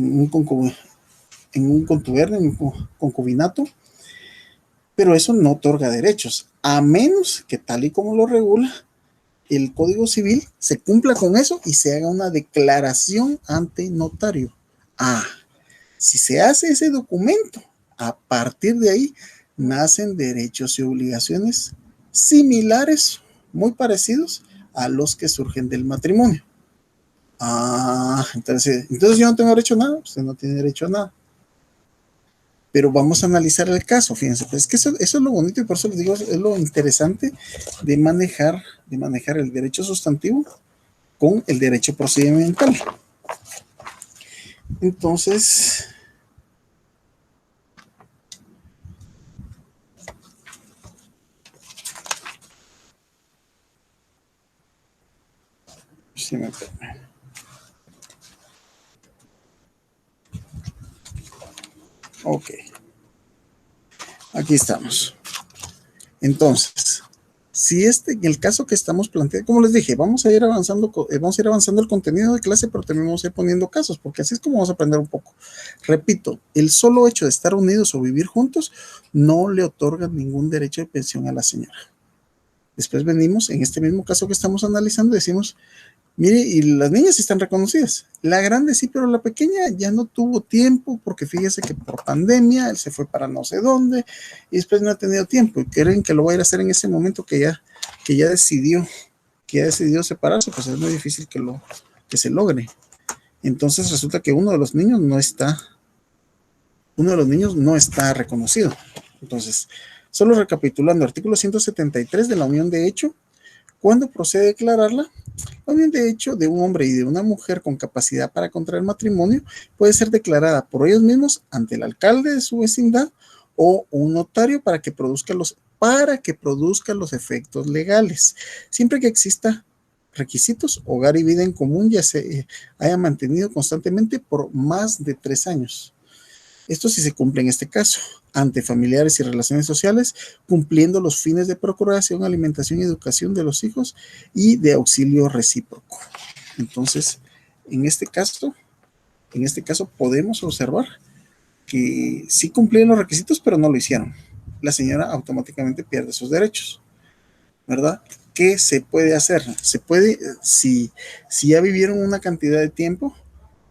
un contubernio, en un concubinato, pero eso no otorga derechos, a menos que tal y como lo regula el Código Civil se cumpla con eso y se haga una declaración ante notario. Si se hace ese documento, a partir de ahí nacen derechos y obligaciones similares, muy parecidos a los que surgen del matrimonio. Entonces yo no tengo derecho a nada, usted no tiene derecho a nada. Pero vamos a analizar el caso, fíjense, pues es que eso es lo bonito y por eso les digo, es lo interesante de manejar el derecho sustantivo con el derecho procedimental. Entonces, si me permite. Ok, aquí estamos. Entonces, si en el caso que estamos planteando, como les dije, vamos a ir avanzando el contenido de clase, pero también vamos a ir poniendo casos, porque así es como vamos a aprender un poco. Repito, el solo hecho de estar unidos o vivir juntos no le otorga ningún derecho de pensión a la señora. Después venimos, en este mismo caso que estamos analizando, decimos, mire, y las niñas están reconocidas. La grande sí, pero la pequeña ya no tuvo tiempo porque fíjese que por pandemia él se fue para no sé dónde y después no ha tenido tiempo. Y creen que lo va a ir a hacer en ese momento que ya decidió separarse, pues es muy difícil que se logre. Entonces resulta que uno de los niños no está reconocido. Entonces, solo recapitulando, artículo 173 de la unión de hecho, cuando procede a declararla, la unión de hecho de un hombre y de una mujer con capacidad para contraer matrimonio puede ser declarada por ellos mismos ante el alcalde de su vecindad o un notario para que produzca los efectos legales, siempre que exista requisitos, hogar y vida en común ya se haya mantenido constantemente por más de 3 años. Esto sí se cumple en este caso, ante familiares y relaciones sociales, cumpliendo los fines de procuración, alimentación y educación de los hijos y de auxilio recíproco. Entonces, en este caso podemos observar que sí cumplieron los requisitos, pero no lo hicieron. La señora automáticamente pierde sus derechos, ¿verdad? ¿Qué se puede hacer? Se puede, si ya vivieron una cantidad de tiempo,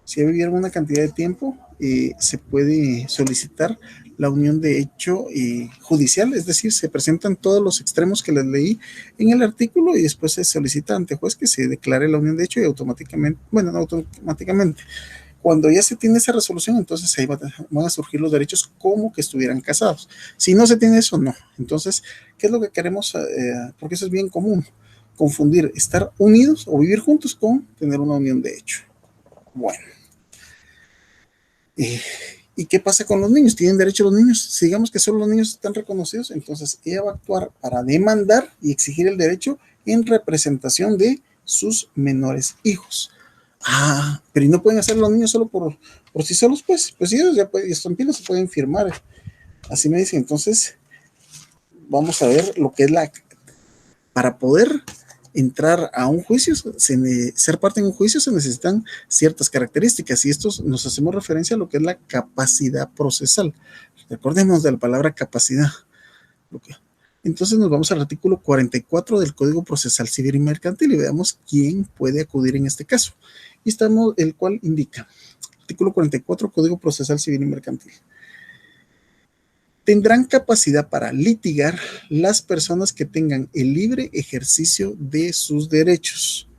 se puede solicitar la unión de hecho judicial, es decir, se presentan todos los extremos que les leí en el artículo y después se solicita ante juez que se declare la unión de hecho y automáticamente, cuando ya se tiene esa resolución, entonces ahí van a surgir los derechos como que estuvieran casados. Si no se tiene eso, no. Entonces, ¿qué es lo que queremos? Porque eso es bien común, confundir estar unidos o vivir juntos con tener una unión de hecho. Bueno. ¿Y qué pasa con los niños? ¿Tienen derecho los niños? Si digamos que solo los niños están reconocidos, entonces ella va a actuar para demandar y exigir el derecho en representación de sus menores hijos. Pero ¿y no pueden hacer los niños solo por sí solos? Pues ellos ya también se pueden firmar. Así me dicen. Entonces, vamos a ver lo que es para poder entrar a un juicio, ser parte en un juicio se necesitan ciertas características y estos nos hacemos referencia a lo que es la capacidad procesal. Recordemos de la palabra capacidad. Entonces nos vamos al artículo 44 del Código Procesal Civil y Mercantil y veamos quién puede acudir en este caso. Y estamos, el cual indica, artículo 44, Código Procesal Civil y Mercantil. Tendrán capacidad para litigar las personas que tengan el libre ejercicio de sus derechos.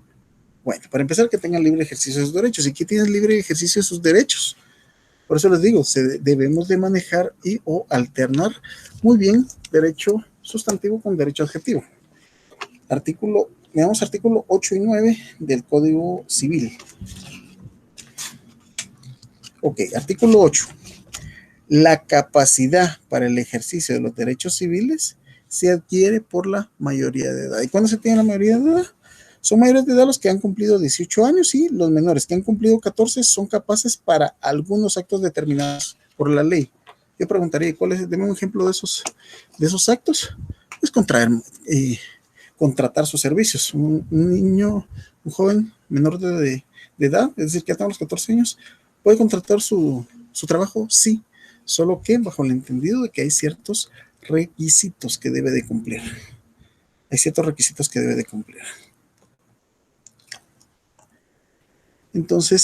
Bueno, para empezar, que tengan libre ejercicio de sus derechos. ¿Y qué tienen libre ejercicio de sus derechos? Por eso les digo, debemos de manejar o alternar muy bien derecho sustantivo con derecho adjetivo. Veamos artículo 8 y 9 del Código Civil. Ok, artículo 8. La capacidad para el ejercicio de los derechos civiles se adquiere por la mayoría de edad. ¿Y cuándo se tiene la mayoría de edad? Son mayores de edad los que han cumplido 18 años y los menores que han cumplido 14 son capaces para algunos actos determinados por la ley. Yo preguntaría, deme un ejemplo de esos actos. Es contratar sus servicios. Un niño, un joven menor de edad, es decir, que hasta los 14 años, ¿puede contratar su trabajo? Sí. Solo que bajo el entendido de que hay ciertos requisitos que debe de cumplir. Entonces,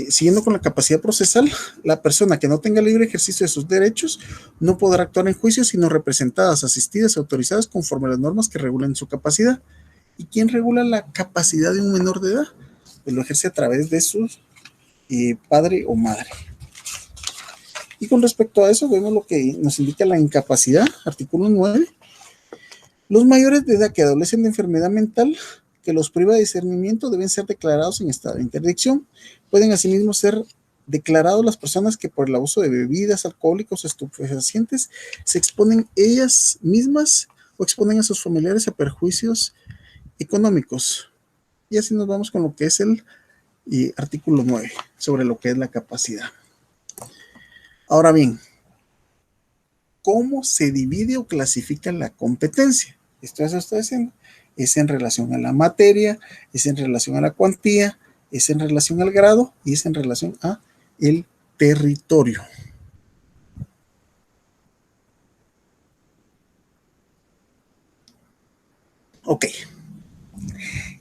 siguiendo con la capacidad procesal, la persona que no tenga libre ejercicio de sus derechos no podrá actuar en juicio sino representadas, asistidas, autorizadas conforme a las normas que regulen su capacidad. ¿Y quién regula la capacidad de un menor de edad? Pues lo ejerce a través de su padre o madre. Y con respecto a eso, vemos lo que nos indica la incapacidad, artículo 9. Los mayores de edad que adolecen de enfermedad mental que los priva de discernimiento deben ser declarados en estado de interdicción. Pueden asimismo ser declarados las personas que por el abuso de bebidas alcohólicos o estupefacientes se exponen ellas mismas o exponen a sus familiares a perjuicios económicos. Y así nos vamos con lo que es el artículo 9, sobre lo que es la capacidad. Ahora bien, ¿cómo se divide o clasifica la competencia? Esto ya está diciendo. Es en relación a la materia, es en relación a la cuantía, es en relación al grado y es en relación a el territorio. Ok.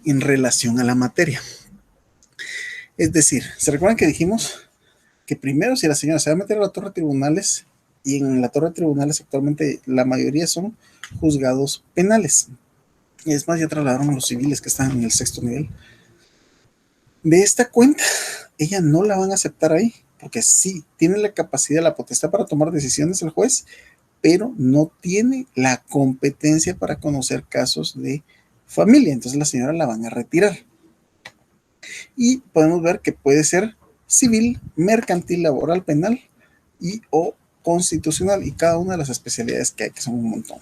En relación a la materia. Es decir, ¿se recuerdan que dijimos que primero si la señora se va a meter a la torre de tribunales, y en la torre de tribunales actualmente la mayoría son juzgados penales? Y es más, ya trasladaron a los civiles que están en el 6º nivel. De esta cuenta, ella no la van a aceptar ahí, porque sí, tiene la capacidad, la potestad para tomar decisiones el juez, pero no tiene la competencia para conocer casos de familia. Entonces la señora la van a retirar. Y podemos ver que puede ser civil, mercantil, laboral, penal y o constitucional, y cada una de las especialidades que hay, que son un montón.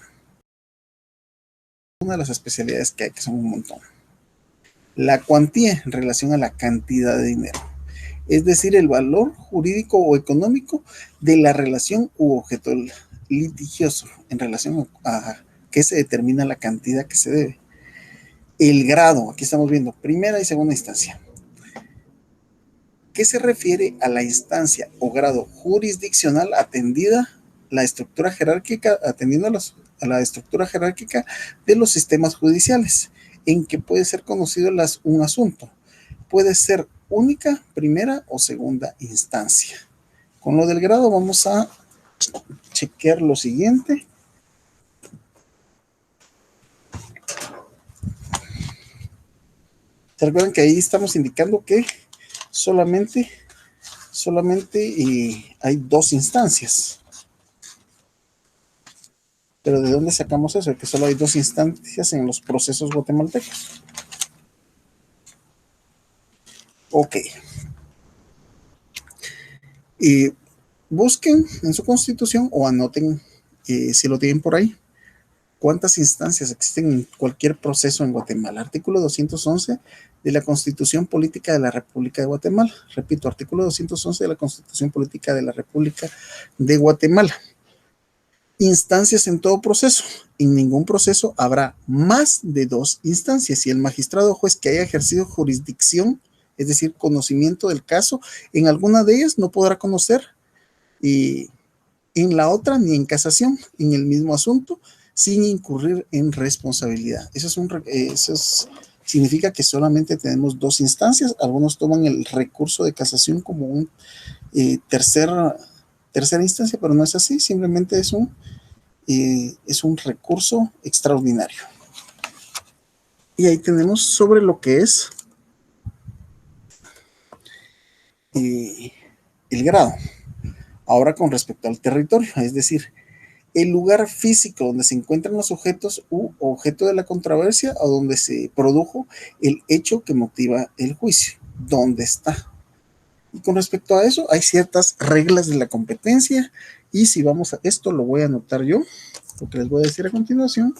La cuantía en relación a la cantidad de dinero, es decir, el valor jurídico o económico de la relación u objeto litigioso en relación a qué se determina la cantidad que se debe. El grado, aquí estamos viendo primera y segunda instancia. ¿Qué se refiere a la instancia o grado jurisdiccional atendida la estructura jerárquica, atendiendo a la estructura jerárquica de los sistemas judiciales, en que puede ser conocido un asunto? Puede ser única, primera o segunda instancia. Con lo del grado vamos a chequear lo siguiente. ¿Se recuerdan que ahí estamos indicando que solamente hay 2 instancias? Pero ¿de dónde sacamos eso? De que solo hay 2 instancias en los procesos guatemaltecos. Ok. Busquen en su constitución o anoten, si lo tienen por ahí, cuántas instancias existen en cualquier proceso en Guatemala. Artículo 211 de la Constitución Política de la República de Guatemala. Repito, artículo 211 de la Constitución Política de la República de Guatemala. Instancias en todo proceso. En ningún proceso habrá más de 2 instancias. Y el magistrado o juez que haya ejercido jurisdicción, es decir, conocimiento del caso, en alguna de ellas no podrá conocer en la otra ni en casación, en el mismo asunto, sin incurrir en responsabilidad. Significa que solamente tenemos 2 instancias. Algunos toman el recurso de casación como un tercera instancia, pero no es así, simplemente es un recurso extraordinario. Y ahí tenemos sobre lo que es el grado. Ahora con respecto al territorio, es decir, el lugar físico donde se encuentran los sujetos u objeto de la controversia o donde se produjo el hecho que motiva el juicio. ¿Dónde está? Y con respecto a eso, hay ciertas reglas de la competencia, y si vamos a esto, lo voy a anotar yo, lo que les voy a decir a continuación.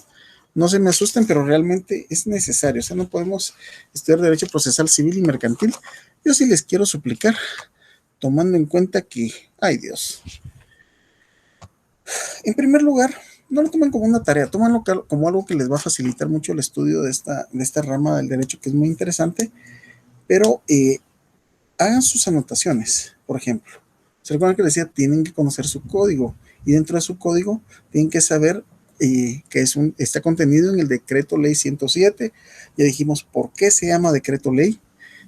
No se me asusten, pero realmente es necesario. O sea, no podemos estudiar derecho procesal civil y mercantil. Yo sí les quiero suplicar, tomando en cuenta que, ay Dios, en primer lugar, no lo tomen como una tarea, tómenlo como algo que les va a facilitar mucho el estudio de esta rama del derecho, que es muy interesante, pero hagan sus anotaciones. Por ejemplo, se recuerdan que les decía, tienen que conocer su código, y dentro de su código tienen que saber que está contenido en el decreto ley 107. Ya dijimos por qué se llama decreto ley.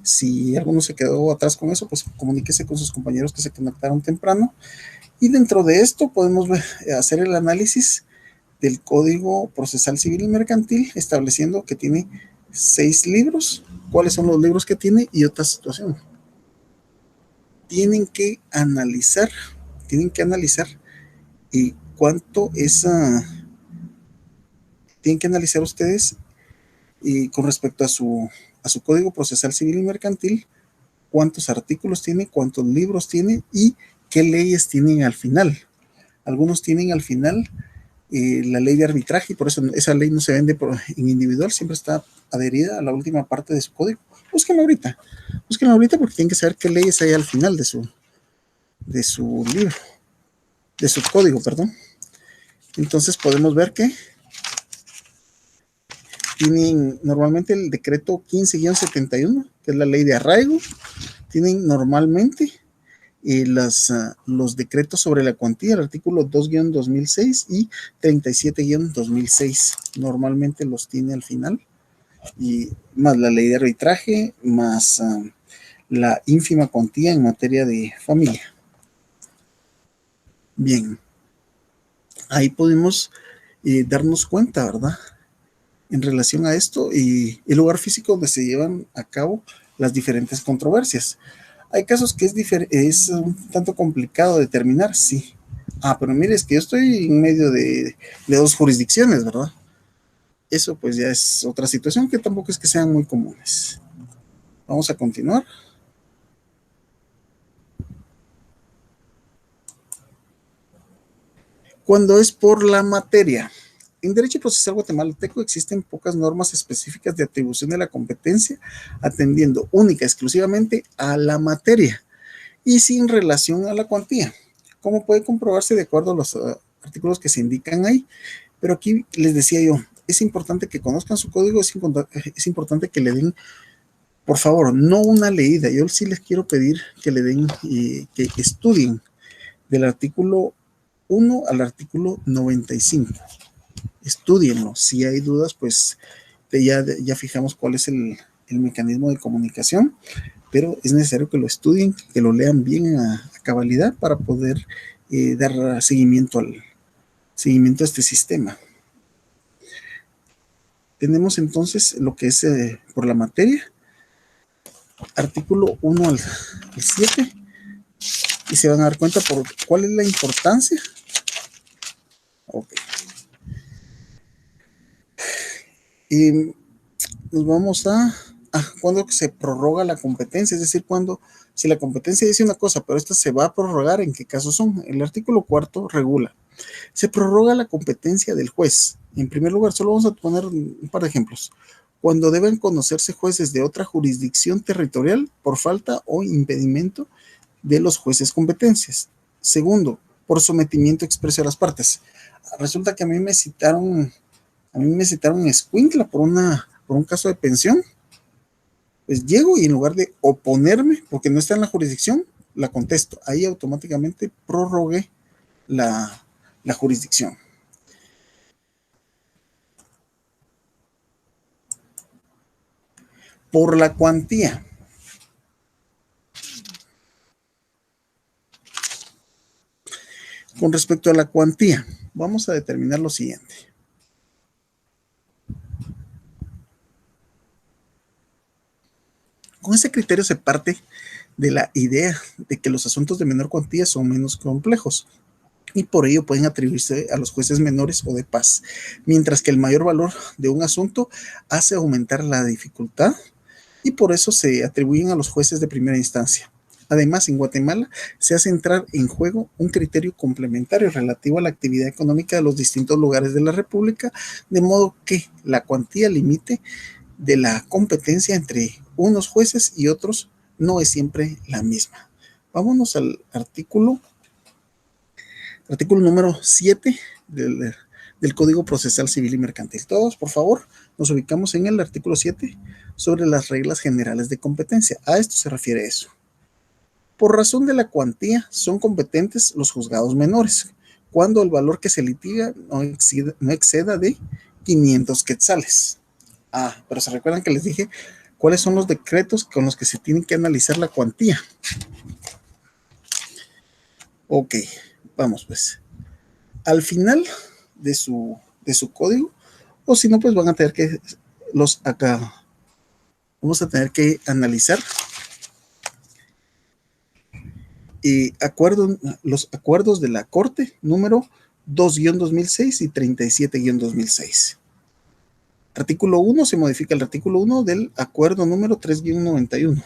Si alguno se quedó atrás con eso, pues comuníquese con sus compañeros que se conectaron temprano. Y dentro de esto podemos hacer el análisis del Código Procesal Civil y Mercantil, estableciendo que tiene 6 libros, cuáles son los libros que tiene y otra situación. Tienen que analizar cuánto es, tienen que analizar ustedes con respecto a su Código Procesal Civil y Mercantil, cuántos artículos tiene, cuántos libros tiene y qué leyes tienen al final. Algunos tienen al final la ley de arbitraje, y por eso esa ley no se vende en individual, siempre está adherida a la última parte de su código. Búsquenlo ahorita porque tienen que saber qué leyes hay al final de su libro, de su código, perdón. Entonces podemos ver que tienen normalmente el decreto 15-71, que es la ley de arraigo. Tienen normalmente los decretos sobre la cuantía, el artículo 2-2006 y 37-2006. Normalmente los tiene al final. Y más la ley de arbitraje, más la ínfima cuantía en materia de familia. Bien, ahí podemos darnos cuenta, ¿verdad? En relación a esto y el lugar físico donde se llevan a cabo las diferentes controversias. Hay casos que es un tanto complicado determinar, sí. Pero mire, es que yo estoy en medio de 2 jurisdicciones, ¿verdad? Eso pues ya es otra situación que tampoco es que sean muy comunes. Vamos a continuar. Cuando es por la materia. En derecho procesal guatemalteco existen pocas normas específicas de atribución de la competencia, atendiendo única y exclusivamente a la materia y sin relación a la cuantía, como puede comprobarse de acuerdo a los artículos que se indican ahí. Pero aquí les decía yo, es importante que conozcan su código, es importante que le den, por favor, no una leída. Yo sí les quiero pedir que le den, que estudien del artículo 1 al artículo 95. Estudienlo. Si hay dudas, pues ya fijamos cuál es el mecanismo de comunicación, pero es necesario que lo estudien, que lo lean bien a cabalidad para poder dar seguimiento a este sistema. Tenemos entonces lo que es por la materia, artículo 1 al 7, y se van a dar cuenta por cuál es la importancia. Ok. Y nos vamos a cuando se prorroga la competencia, es decir, si la competencia dice una cosa, pero esta se va a prorrogar, ¿en qué casos son? El artículo 4 regula. Se prorroga la competencia del juez. En primer lugar, solo vamos a poner un par de ejemplos. Cuando deben conocerse jueces de otra jurisdicción territorial por falta o impedimento de los jueces competencias. Segundo, por sometimiento expreso a las partes. Resulta que a mí me citaron en Escuintla por un caso de pensión. Pues llego y en lugar de oponerme, porque no está en la jurisdicción, la contesto. Ahí automáticamente prorrogué la jurisdicción. Por la cuantía. Con respecto a la cuantía, vamos a determinar lo siguiente. Con ese criterio se parte de la idea de que los asuntos de menor cuantía son menos complejos y por ello pueden atribuirse a los jueces menores o de paz, mientras que el mayor valor de un asunto hace aumentar la dificultad y por eso se atribuyen a los jueces de primera instancia. Además, en Guatemala se hace entrar en juego un criterio complementario relativo a la actividad económica de los distintos lugares de la República, de modo que la cuantía límite de la competencia entre unos jueces y otros no es siempre la misma. Vámonos al artículo número 7 del Código Procesal Civil y Mercantil. Todos, por favor, nos ubicamos en el artículo 7 sobre las reglas generales de competencia. A esto se refiere eso. Por razón de la cuantía, son competentes los juzgados menores, cuando el valor que se litiga no exceda de 500 quetzales. Pero se recuerdan que les dije ¿Cuáles son los decretos con los que se tiene que analizar la cuantía? Ok, vamos pues. Al final de su código, o si no, pues van a tener que vamos a tener que analizar los acuerdos de la Corte número 2-2006 y 37-2006. Artículo 1, se modifica el artículo 1 del acuerdo número 3-91.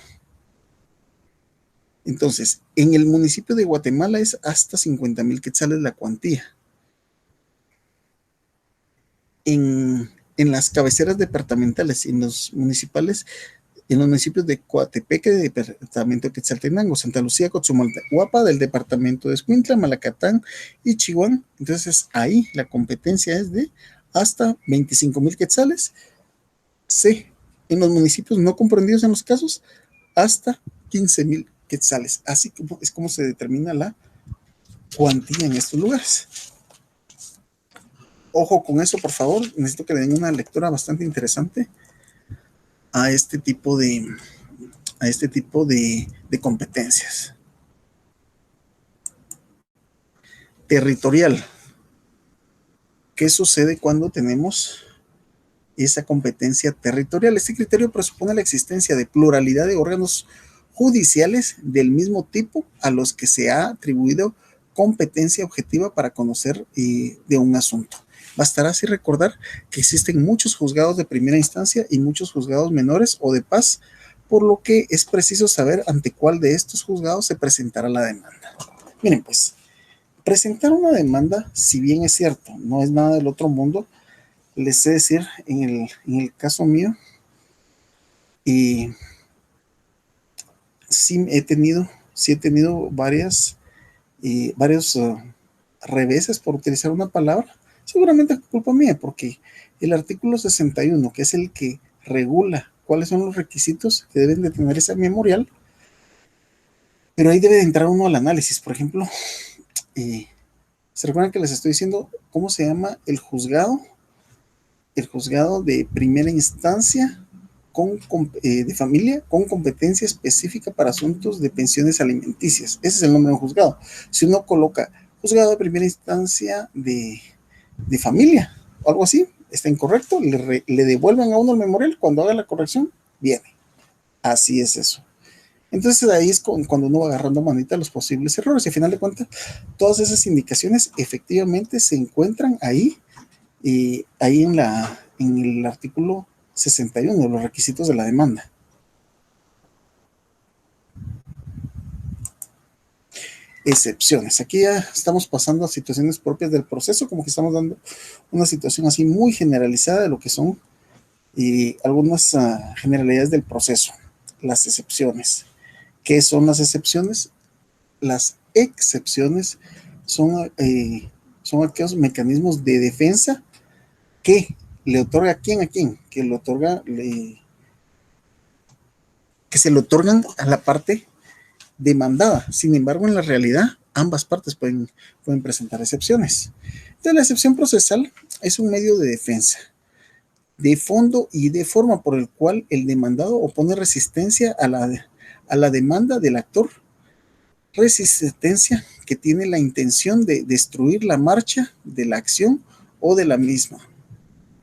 Entonces, en el municipio de Guatemala es hasta 50,000 quetzales la cuantía. En las cabeceras departamentales y en los municipales, en los municipios de Coatepeque, del departamento de Quetzaltenango, Santa Lucía, Cotzumaltehuapa, del departamento de Escuintla, Malacatán y Chihuahua. Entonces, ahí la competencia es de hasta 25,000 quetzales. C, en los municipios no comprendidos en los casos, hasta 15,000 quetzales. Así es como se determina la cuantía en estos lugares. Ojo con eso, por favor. Necesito que le den una lectura bastante interesante a este tipo de competencias. Territorial. ¿Qué sucede cuando tenemos esa competencia territorial? Este criterio presupone la existencia de pluralidad de órganos judiciales del mismo tipo a los que se ha atribuido competencia objetiva para conocer de un asunto. Bastará así recordar que existen muchos juzgados de primera instancia y muchos juzgados menores o de paz, por lo que es preciso saber ante cuál de estos juzgados se presentará la demanda. Miren, pues, presentar una demanda, si bien es cierto, no es nada del otro mundo, les sé decir, en el caso mío, sí he tenido varios reveses, por utilizar una palabra, seguramente es culpa mía, porque el artículo 61, que es el que regula cuáles son los requisitos que deben de tener esa memorial, pero ahí debe de entrar uno al análisis. Por ejemplo, ¿se recuerdan que les estoy diciendo cómo se llama el juzgado? El juzgado de primera instancia de familia con competencia específica para asuntos de pensiones alimenticias. Ese es el nombre de un juzgado. Si uno coloca juzgado de primera instancia de familia o algo así, está incorrecto, le devuelven a uno el memorial. Cuando haga la corrección, viene. Así es eso. Entonces ahí es cuando uno va agarrando manita a los posibles errores, y al final de cuentas todas esas indicaciones efectivamente se encuentran ahí en el artículo 61, los requisitos de la demanda. Excepciones. Aquí ya estamos pasando a situaciones propias del proceso, como que estamos dando una situación así muy generalizada de lo que son algunas generalidades del proceso. Las excepciones. ¿Qué son las excepciones? Las excepciones son aquellos mecanismos de defensa que le otorga a quién, que le otorga, que se le otorgan a la parte demandada. Sin embargo, en la realidad, ambas partes pueden presentar excepciones. Entonces, la excepción procesal es un medio de defensa de fondo y de forma por el cual el demandado opone resistencia a la demanda del actor, resistencia que tiene la intención de destruir la marcha de la acción o de la misma.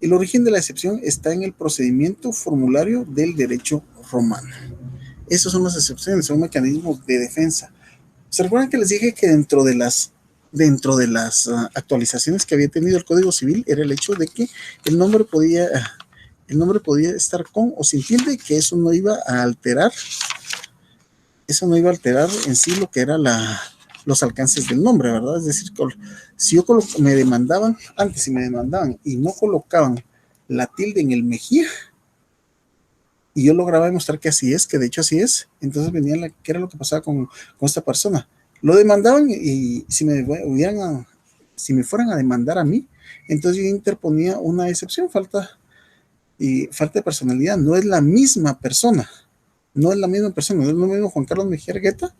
El origen de la excepción está en el procedimiento formulario del derecho romano. Esas son las excepciones, son mecanismos de defensa. ¿Se recuerdan que les dije que dentro de las actualizaciones que había tenido el Código Civil era el hecho de que el nombre podía estar con o sin tilde, que eso no iba a alterar en sí lo que era los alcances del nombre, ¿verdad? Es decir, si me demandaban y no colocaban la tilde en el Mejía, y yo lograba demostrar que así es, que de hecho así es, entonces venía ¿qué era lo que pasaba con esta persona? Lo demandaban, y si me fueran a demandar a mí, entonces yo interponía una excepción, falta de personalidad. No es la misma persona, no es lo mismo Juan Carlos Mejía Argueta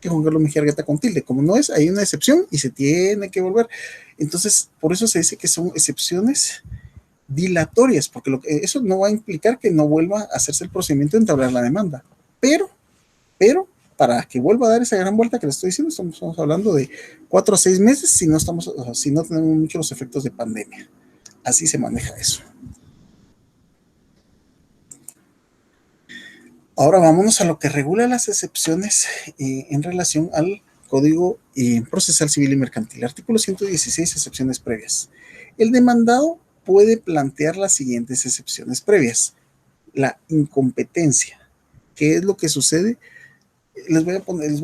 que Juan Carlos Mejía Argueta con tilde. Como no es, hay una excepción y se tiene que volver. Entonces, por eso se dice que son excepciones dilatorias, porque eso no va a implicar que no vuelva a hacerse el procedimiento de entablar la demanda, pero para que vuelva a dar esa gran vuelta que le estoy diciendo, estamos hablando de 4 a 6 meses si no tenemos muchos los efectos de pandemia. Así se maneja eso. Ahora vámonos a lo que regula las excepciones en relación al Código Procesal Civil y Mercantil. Artículo 116, excepciones previas. El demandado puede plantear las siguientes excepciones previas. La incompetencia. ¿Qué es lo que sucede? Les voy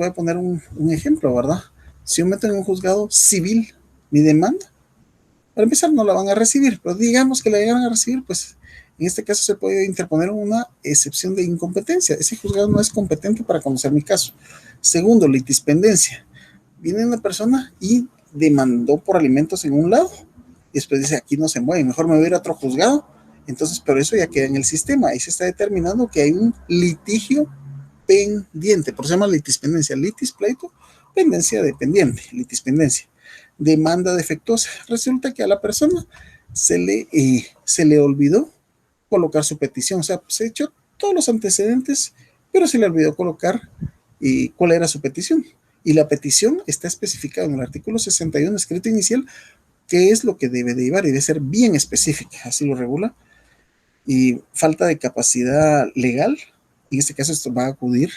a poner un ejemplo, ¿verdad? Si yo meto en un juzgado civil mi demanda, para empezar no la van a recibir, pero digamos que la llegan a recibir, pues en este caso se puede interponer una excepción de incompetencia. Ese juzgado no es competente para conocer mi caso. Segundo, litispendencia. Viene una persona y demandó por alimentos en un lado, y después dice, aquí no se mueve, mejor me voy a ir a otro juzgado. Entonces, pero eso ya queda en el sistema. Ahí se está determinando que hay un litigio pendiente, por eso se llama litispendencia. Litis, pleito, pendencia dependiente, litispendencia. Demanda defectuosa. Resulta que a la persona se le olvidó colocar su petición, o sea, se echó todos los antecedentes, pero se le olvidó colocar cuál era su petición. Y la petición está especificada en el artículo 61, escrito inicial, qué es lo que debe de llevar y debe ser bien específica, así lo regula. Y falta de capacidad legal, en este caso esto va a acudir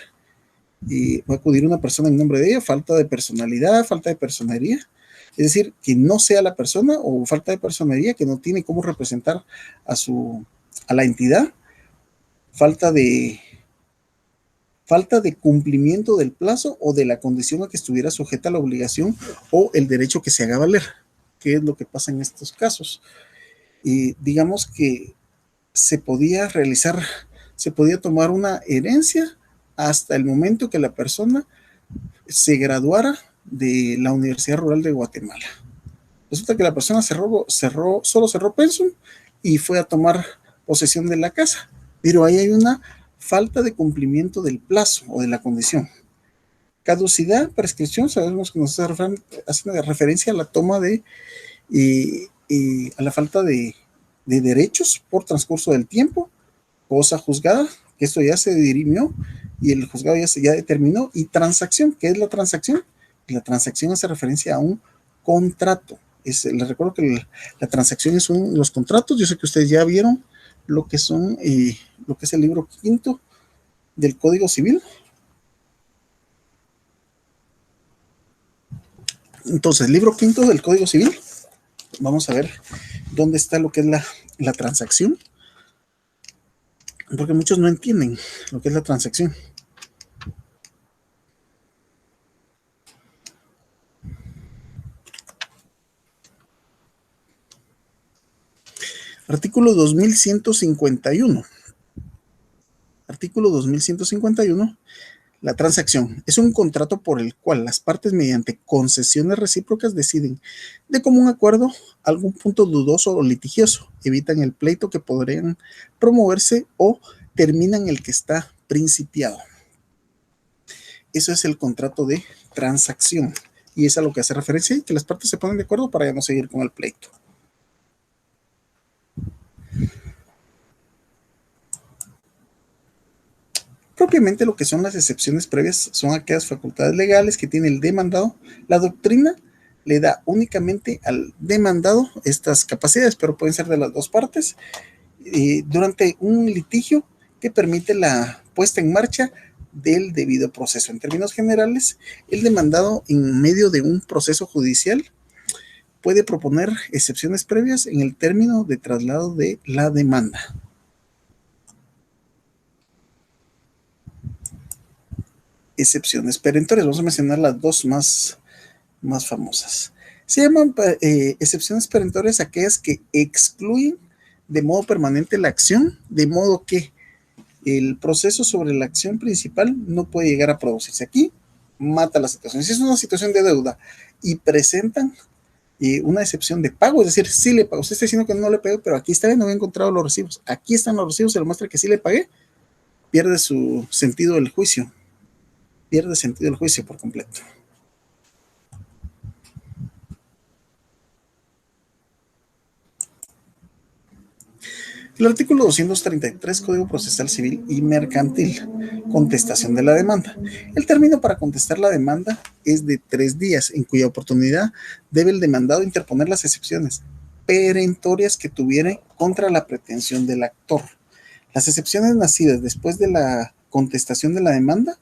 una persona en nombre de ella, falta de personalidad, falta de personería, es decir, que no sea la persona, o falta de personería, que no tiene cómo representar a la entidad, falta de cumplimiento del plazo o de la condición a que estuviera sujeta a la obligación o el derecho que se haga valer. ¿Qué es lo que pasa en estos casos? Y digamos que se podía tomar una herencia hasta el momento que la persona se graduara de la Universidad Rural de Guatemala. Resulta que la persona solo cerró pensum y fue a tomar posesión de la casa, pero ahí hay una falta de cumplimiento del plazo o de la condición. Caducidad, prescripción, sabemos que nos hace referencia a la toma a la falta de derechos por transcurso del tiempo, cosa juzgada, que esto ya se dirimió y el juzgado ya determinó. Y transacción, ¿qué es la transacción? La transacción hace referencia a un contrato. Les recuerdo que la transacción son los contratos. Yo sé que ustedes ya vieron lo que es el libro quinto del Código Civil. Entonces, libro quinto del Código Civil, vamos a ver dónde está lo que es la transacción, porque muchos no entienden lo que es la transacción. Artículo 2151. Artículo 2151. La transacción es un contrato por el cual las partes, mediante concesiones recíprocas, deciden de común acuerdo algún punto dudoso o litigioso, evitan el pleito que podrían promoverse o terminan el que está principiado. Eso es el contrato de transacción y es a lo que hace referencia y que las partes se ponen de acuerdo para ya no seguir con el pleito. Propiamente lo que son las excepciones previas son aquellas facultades legales que tiene el demandado. La doctrina le da únicamente al demandado estas capacidades, pero pueden ser de las dos partes, durante un litigio que permite la puesta en marcha del debido proceso. En términos generales, el demandado en medio de un proceso judicial puede proponer excepciones previas en el término de traslado de la demanda. Excepciones perentorias. Vamos a mencionar las dos más famosas. Se llaman excepciones perentorias aquellas que excluyen de modo permanente la acción, de modo que el proceso sobre la acción principal no puede llegar a producirse. Aquí mata la situación. Si es una situación de deuda y presentan una excepción de pago, es decir, sí le pago. Usted está diciendo que no le pagué, pero aquí está bien, no había encontrado los recibos. Aquí están los recibos, se le muestra que sí le pagué. Pierde su sentido del juicio. Pierde sentido el juicio por completo. El artículo 233, Código Procesal Civil y Mercantil, contestación de la demanda. El término para contestar la demanda es de 3 días, en cuya oportunidad debe el demandado interponer las excepciones perentorias que tuviere contra la pretensión del actor. Las excepciones nacidas después de la contestación de la demanda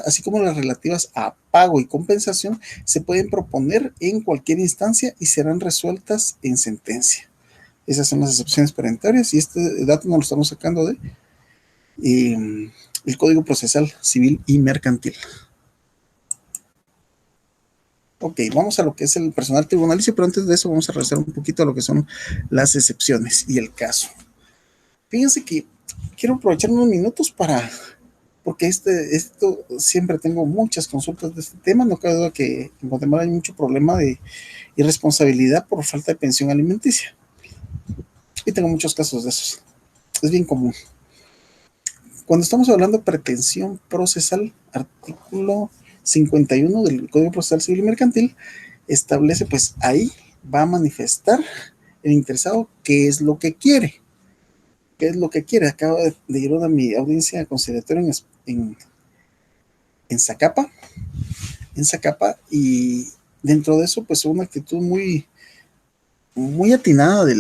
así como las relativas a pago y compensación, se pueden proponer en cualquier instancia y serán resueltas en sentencia. Esas son las excepciones perentorias y este dato nos lo estamos sacando de el Código Procesal Civil y Mercantil. Ok, vamos a lo que es el personal tribunalicio, pero antes de eso vamos a regresar un poquito a lo que son las excepciones y el caso. Fíjense que quiero aprovechar unos minutos porque esto siempre tengo muchas consultas de este tema. No cabe duda que en Guatemala hay mucho problema de irresponsabilidad por falta de pensión alimenticia. Y tengo muchos casos de esos. Es bien común. Cuando estamos hablando de pretensión procesal, artículo 51 del Código Procesal Civil y Mercantil establece, pues ahí va a manifestar el interesado qué es lo que quiere. ¿Qué es lo que quiere? Acabo de llegar a mi audiencia conciliatoria en Zacapa, y dentro de eso, pues una actitud muy atinada de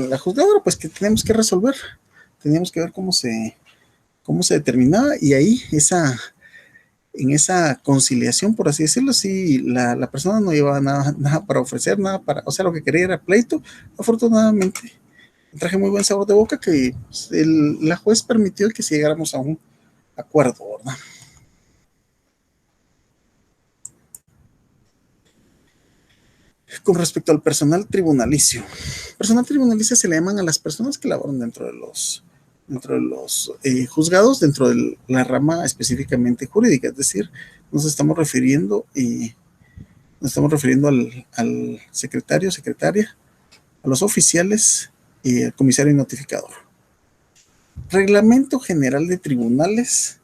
la juzgadora, pues que tenemos que resolver. Teníamos que ver cómo se determinaba, y ahí en esa conciliación, por así decirlo, sí, la persona no llevaba nada para ofrecer, o sea, lo que quería era pleito. Afortunadamente, traje muy buen sabor de boca que la juez permitió que si llegáramos a un acuerdo, ¿verdad? Con respecto al personal tribunalicio se le llaman a las personas que laboran dentro de los juzgados, dentro de la rama específicamente jurídica, es decir, nos estamos refiriendo al secretario, secretaria, a los oficiales y al comisario notificador. Reglamento General de Tribunales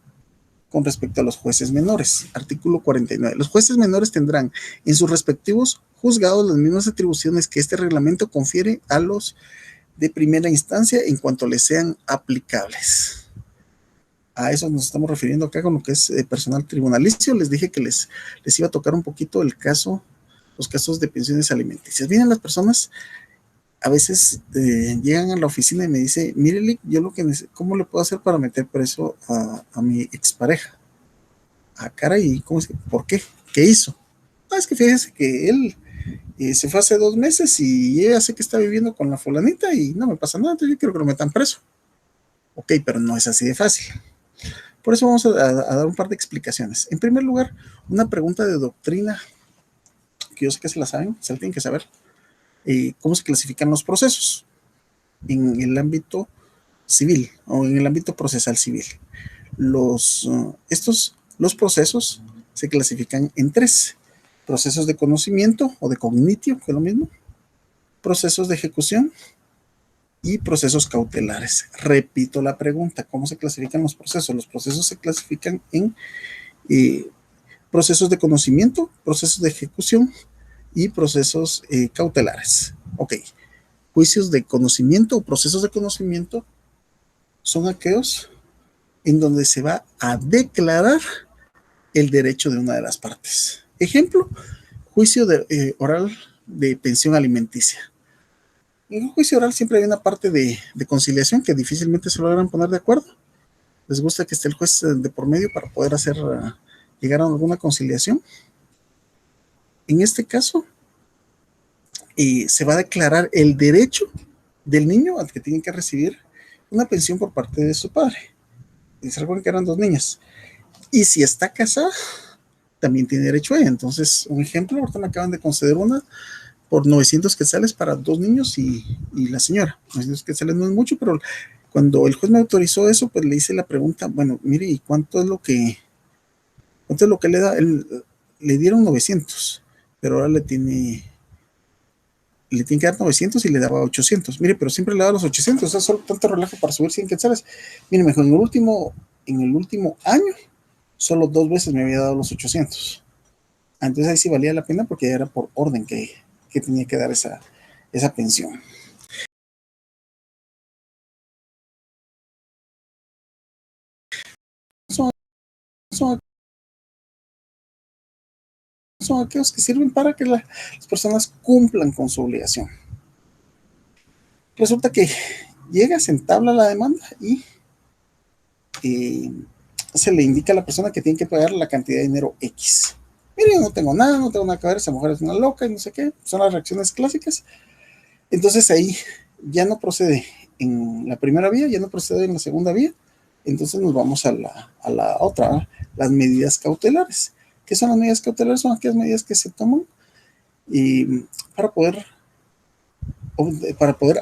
con respecto a los jueces menores, artículo 49. Los jueces menores tendrán en sus respectivos juzgados las mismas atribuciones que este reglamento confiere a los de primera instancia en cuanto les sean aplicables. A eso nos estamos refiriendo acá con lo que es personal tribunalicio. Les dije que les iba a tocar un poquito los casos de pensiones alimenticias. Vienen las personas, a veces llegan a la oficina y me dicen, mire, yo ¿cómo le puedo hacer para meter preso a mi expareja? Ah, caray, ¿por qué? ¿Qué hizo? Es que fíjese que él se fue hace 2 meses y ella sé que está viviendo con la fulanita y no me pasa nada, entonces yo quiero que lo metan preso. Ok, pero no es así de fácil. Por eso vamos a dar un par de explicaciones. En primer lugar, una pregunta de doctrina, que yo sé que se la saben, se la tienen que saber. ¿Cómo se clasifican los procesos en el ámbito civil o en el ámbito procesal civil? Los procesos se clasifican en 3: procesos de conocimiento o de cognitio, que es lo mismo, procesos de ejecución y procesos cautelares. Repito la pregunta, ¿cómo se clasifican los procesos? Los procesos se clasifican en procesos de conocimiento, procesos de ejecución y procesos cautelares. Ok, juicios de conocimiento o procesos de conocimiento son aquellos en donde se va a declarar el derecho de una de las partes. Ejemplo, juicio oral de pensión alimenticia. En un juicio oral siempre hay una parte de conciliación que difícilmente se logran poner de acuerdo. Les gusta que esté el juez de por medio para poder llegar a alguna conciliación. En este caso, se va a declarar el derecho del niño al que tiene que recibir una pensión por parte de su padre. Y se recuerdan que eran 2 niñas. Y si está casada, también tiene derecho a ella. Entonces, un ejemplo, ahorita me acaban de conceder una por 900 quetzales para 2 niños y la señora. 900 quetzales no es mucho, pero cuando el juez me autorizó eso, pues le hice la pregunta, bueno, mire, ¿y cuánto es lo que le da? Le dieron 900, pero ahora le tiene que dar 900 y le daba 800. Mire, pero siempre le daba los 800, o sea, solo tanto relajo para subir 100 quetzales. Mire, mejor en el último año, solo 2 veces me había dado los 800. Entonces ahí sí valía la pena porque era por orden que tenía que dar esa pensión. Son, son, son aquellos que sirven para que las personas cumplan con su obligación. Resulta que llega, se entabla la demanda y se le indica a la persona que tiene que pagar la cantidad de dinero X. Mire, yo no tengo nada que ver, esa mujer es una loca y no sé qué, son las reacciones clásicas. Entonces ahí ya no procede en la primera vía, ya no procede en la segunda vía, entonces nos vamos a la otra, las medidas cautelares. ¿Qué son las medidas cautelares? Son aquellas medidas que se toman y para poder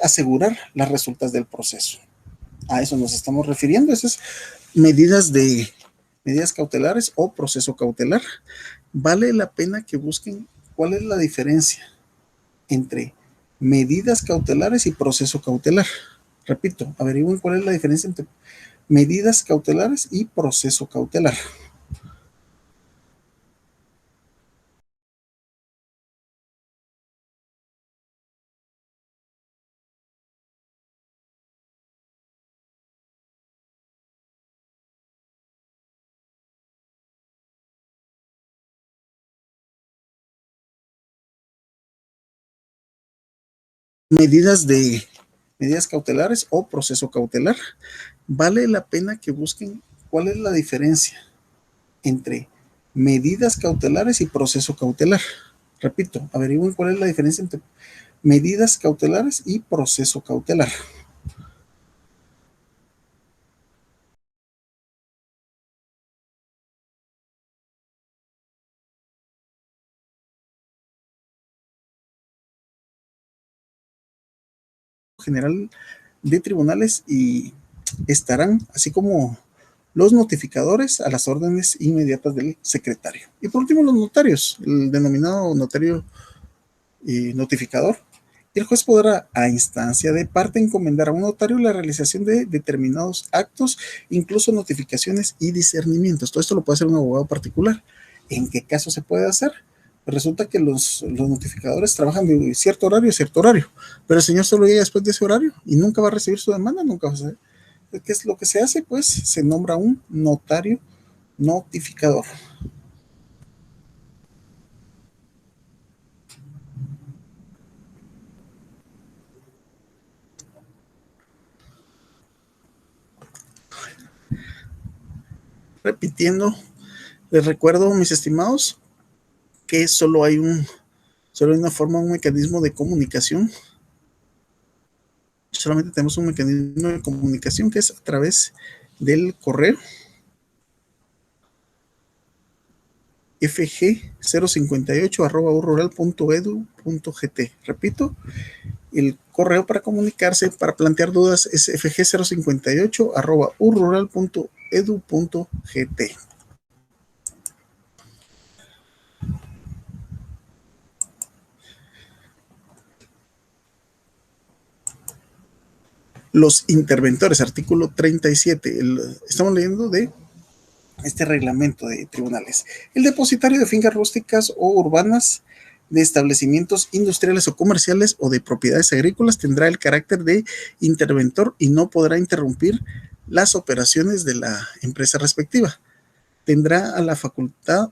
asegurar las resultas del proceso. A eso nos estamos refiriendo. Esas medidas cautelares o proceso cautelar. Vale la pena que busquen cuál es la diferencia entre medidas cautelares y proceso cautelar. Repito, averigüen cuál es la diferencia entre medidas cautelares y proceso cautelar. Medidas cautelares o proceso cautelar. Vale la pena que busquen cuál es la diferencia entre medidas cautelares y proceso cautelar. Repito, averigüen cuál es la diferencia entre medidas cautelares y proceso cautelar. General de tribunales y estarán, así como los notificadores, a las órdenes inmediatas del secretario. Y por último, los notarios, el denominado notario notificador. El juez podrá, a instancia de parte, encomendar a un notario la realización de determinados actos, incluso notificaciones y discernimientos. Todo esto lo puede hacer un abogado particular. ¿En qué caso se puede hacer? Pues resulta que los notificadores trabajan de cierto horario a cierto horario, pero el señor solo llega después de ese horario y nunca va a recibir su demanda, nunca va a saber. ¿Qué es lo que se hace? Pues se nombra un notario notificador. Repitiendo, les recuerdo, mis estimados, que solo hay una forma, un mecanismo de comunicación. Solamente tenemos un mecanismo de comunicación que es a través del correo fg058@urrural.edu.gt. Repito, el correo para comunicarse, para plantear dudas, es fg058@urrural.edu.gt. Los interventores, artículo 37. Estamos leyendo de este reglamento de tribunales. El depositario de fincas rústicas o urbanas, de establecimientos industriales o comerciales o de propiedades agrícolas tendrá el carácter de interventor y no podrá interrumpir las operaciones de la empresa respectiva. Tendrá la facultad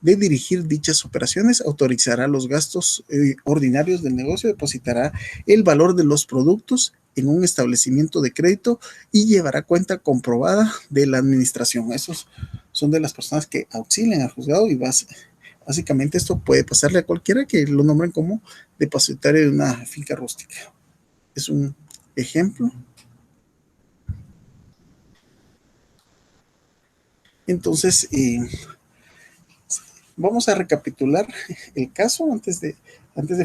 de dirigir dichas operaciones, autorizará los gastos ordinarios del negocio, depositará el valor de los productos en un establecimiento de crédito y llevará cuenta comprobada de la administración. Esos son de las personas que auxilian al juzgado y básicamente esto puede pasarle a cualquiera que lo nombren como depositario de una finca rústica. Es un ejemplo. Entonces, vamos a recapitular el caso antes de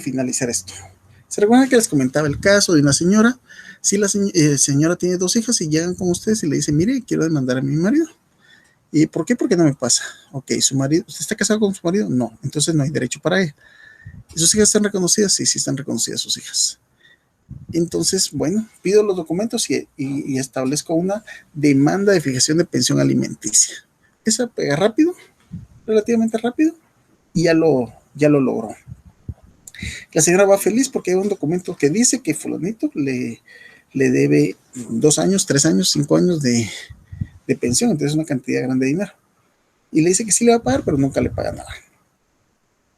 finalizar esto. ¿Se recuerdan que les comentaba el caso de una señora? Si la señora tiene 2 hijas y llegan con ustedes y le dicen, mire, quiero demandar a mi marido. ¿Y por qué? Porque no me pasa. Ok, su marido, ¿usted está casado con su marido? No, entonces no hay derecho para ella. ¿Y sus hijas están reconocidas? Sí, sí están reconocidas sus hijas. Entonces, bueno, pido los documentos y establezco una demanda de fijación de pensión alimenticia. Esa pega rápido, relativamente rápido y ya lo logró. La señora va feliz porque hay un documento que dice que fulanito le debe 2 años, 3 años, 5 años de pensión, entonces una cantidad grande de dinero. Y le dice que sí le va a pagar, pero nunca le paga nada.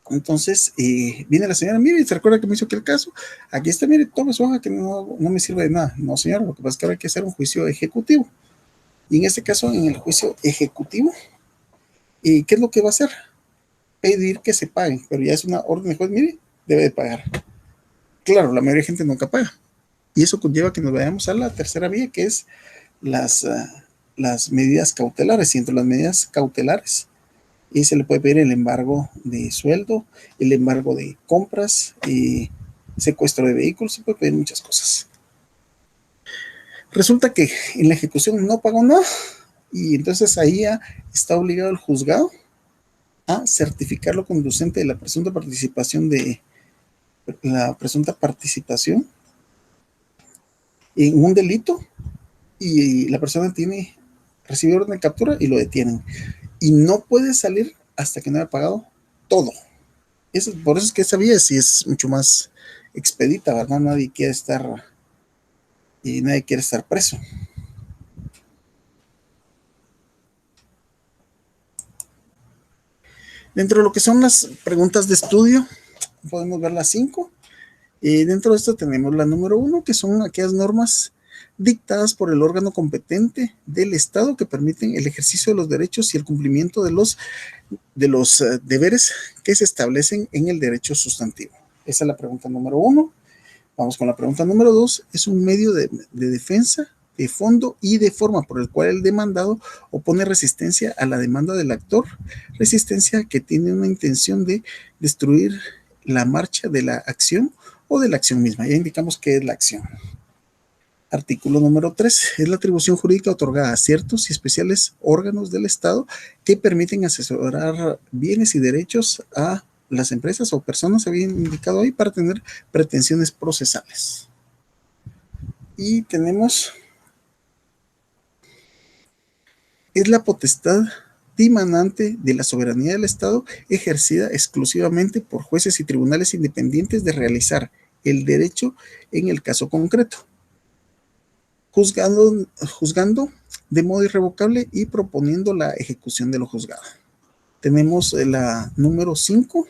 Entonces viene la señora, mire, ¿se recuerda que me hizo aquel caso? Aquí está, mire, tome su hoja que no me sirve de nada. No, señor, lo que pasa es que ahora hay que hacer un juicio ejecutivo. Y en este caso, en el juicio ejecutivo, ¿qué es lo que va a hacer? Pedir que se paguen, pero ya es una orden de juez, mire, debe de pagar. Claro, la mayoría de gente nunca paga. Y eso conlleva que nos vayamos a la tercera vía, que es las medidas cautelares. Y entre las medidas cautelares, y se le puede pedir el embargo de sueldo, el embargo de compras, secuestro de vehículos, se puede pedir muchas cosas. Resulta que en la ejecución no pagó nada y entonces ahí ya está obligado el juzgado a certificar lo conducente de la presunta participación en un delito y la persona recibe orden de captura y lo detienen. Y no puede salir hasta que no haya pagado todo. Por eso es que esa vía sí es mucho más expedita, ¿verdad? Nadie quiere estar preso. Dentro de lo que son las preguntas de estudio, podemos ver las 5. Dentro de esto tenemos la número 1, que son aquellas normas dictadas por el órgano competente del Estado que permiten el ejercicio de los derechos y el cumplimiento de los deberes que se establecen en el derecho sustantivo. Esa es la pregunta número 1. Vamos con la pregunta número 2. Es un medio de defensa de fondo y de forma por el cual el demandado opone resistencia a la demanda del actor, resistencia que tiene una intención de destruir la marcha de la acción o de la acción misma. Ya indicamos qué es la acción. Artículo número 3. Es la atribución jurídica otorgada a ciertos y especiales órganos del Estado que permiten asesorar bienes y derechos a las empresas o personas, habían indicado ahí, para tener pretensiones procesales. Y tenemos, es la potestad dimanante de la soberanía del Estado ejercida exclusivamente por jueces y tribunales independientes de realizar el derecho en el caso concreto, juzgando de modo irrevocable y proponiendo la ejecución de lo juzgado. Tenemos la número 5.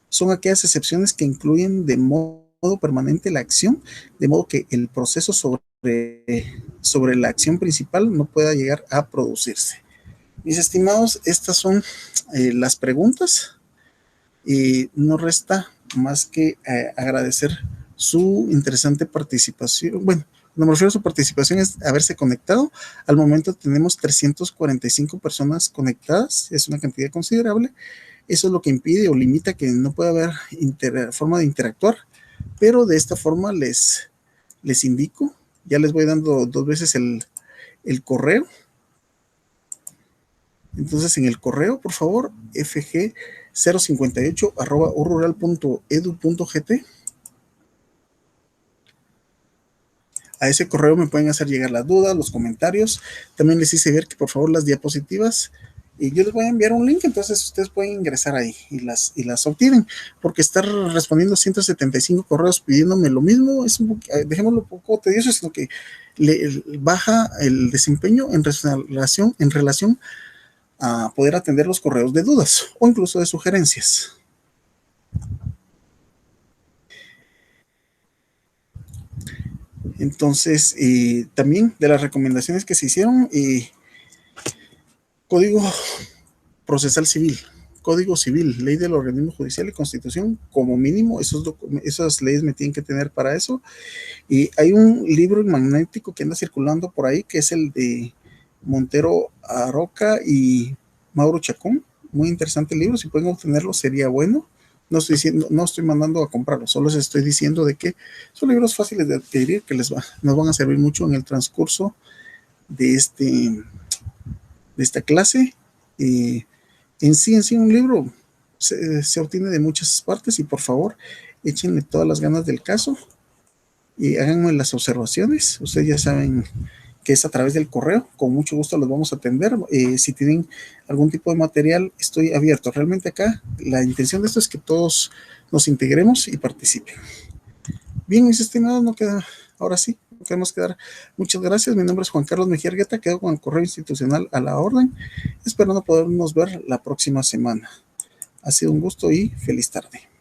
Son aquellas excepciones que incluyen de modo permanente la acción, de modo que el proceso sobre la acción principal no pueda llegar a producirse. Mis estimados, estas son las preguntas y no resta más que agradecer su interesante participación. Bueno, no me refiero a su participación, es haberse conectado. Al momento tenemos 345 personas conectadas, es una cantidad considerable. Eso es lo que impide o limita que no pueda haber forma de interactuar, pero de esta forma les indico, ya les voy dando 2 veces el correo. Entonces en el correo, por favor, fg058@urrural.edu.gt. A ese correo me pueden hacer llegar las dudas, los comentarios. También les hice ver que por favor las diapositivas, y yo les voy a enviar un link, entonces ustedes pueden ingresar ahí y las obtienen, porque estar respondiendo 175 correos pidiéndome lo mismo, dejémoslo un poco tedioso, sino que le baja el desempeño en relación a poder atender los correos de dudas o incluso de sugerencias. Entonces, también de las recomendaciones que se hicieron, Código Procesal Civil, Código Civil, Ley del Organismo Judicial y Constitución, como mínimo, esas leyes me tienen que tener para eso. Y hay un libro magnético que anda circulando por ahí, que es el de Montero Aroca y Mauro Chacón. Muy interesante el libro, si pueden obtenerlo sería bueno. No estoy mandando a comprarlo, solo les estoy diciendo de que son libros fáciles de adquirir que nos van a servir mucho en el transcurso de esta clase. En sí un libro se obtiene de muchas partes y por favor échenle todas las ganas del caso y háganme las observaciones. Ustedes ya saben que es a través del correo. Con mucho gusto los vamos a atender. Si tienen algún tipo de material, estoy abierto. Realmente acá la intención de esto es que todos nos integremos y participen. Bien, mis estimados, no queda, ahora sí, no queremos quedar. Muchas gracias. Mi nombre es Juan Carlos Mejía Argueta. Quedo con el correo institucional a la orden, esperando podernos ver la próxima semana. Ha sido un gusto y feliz tarde.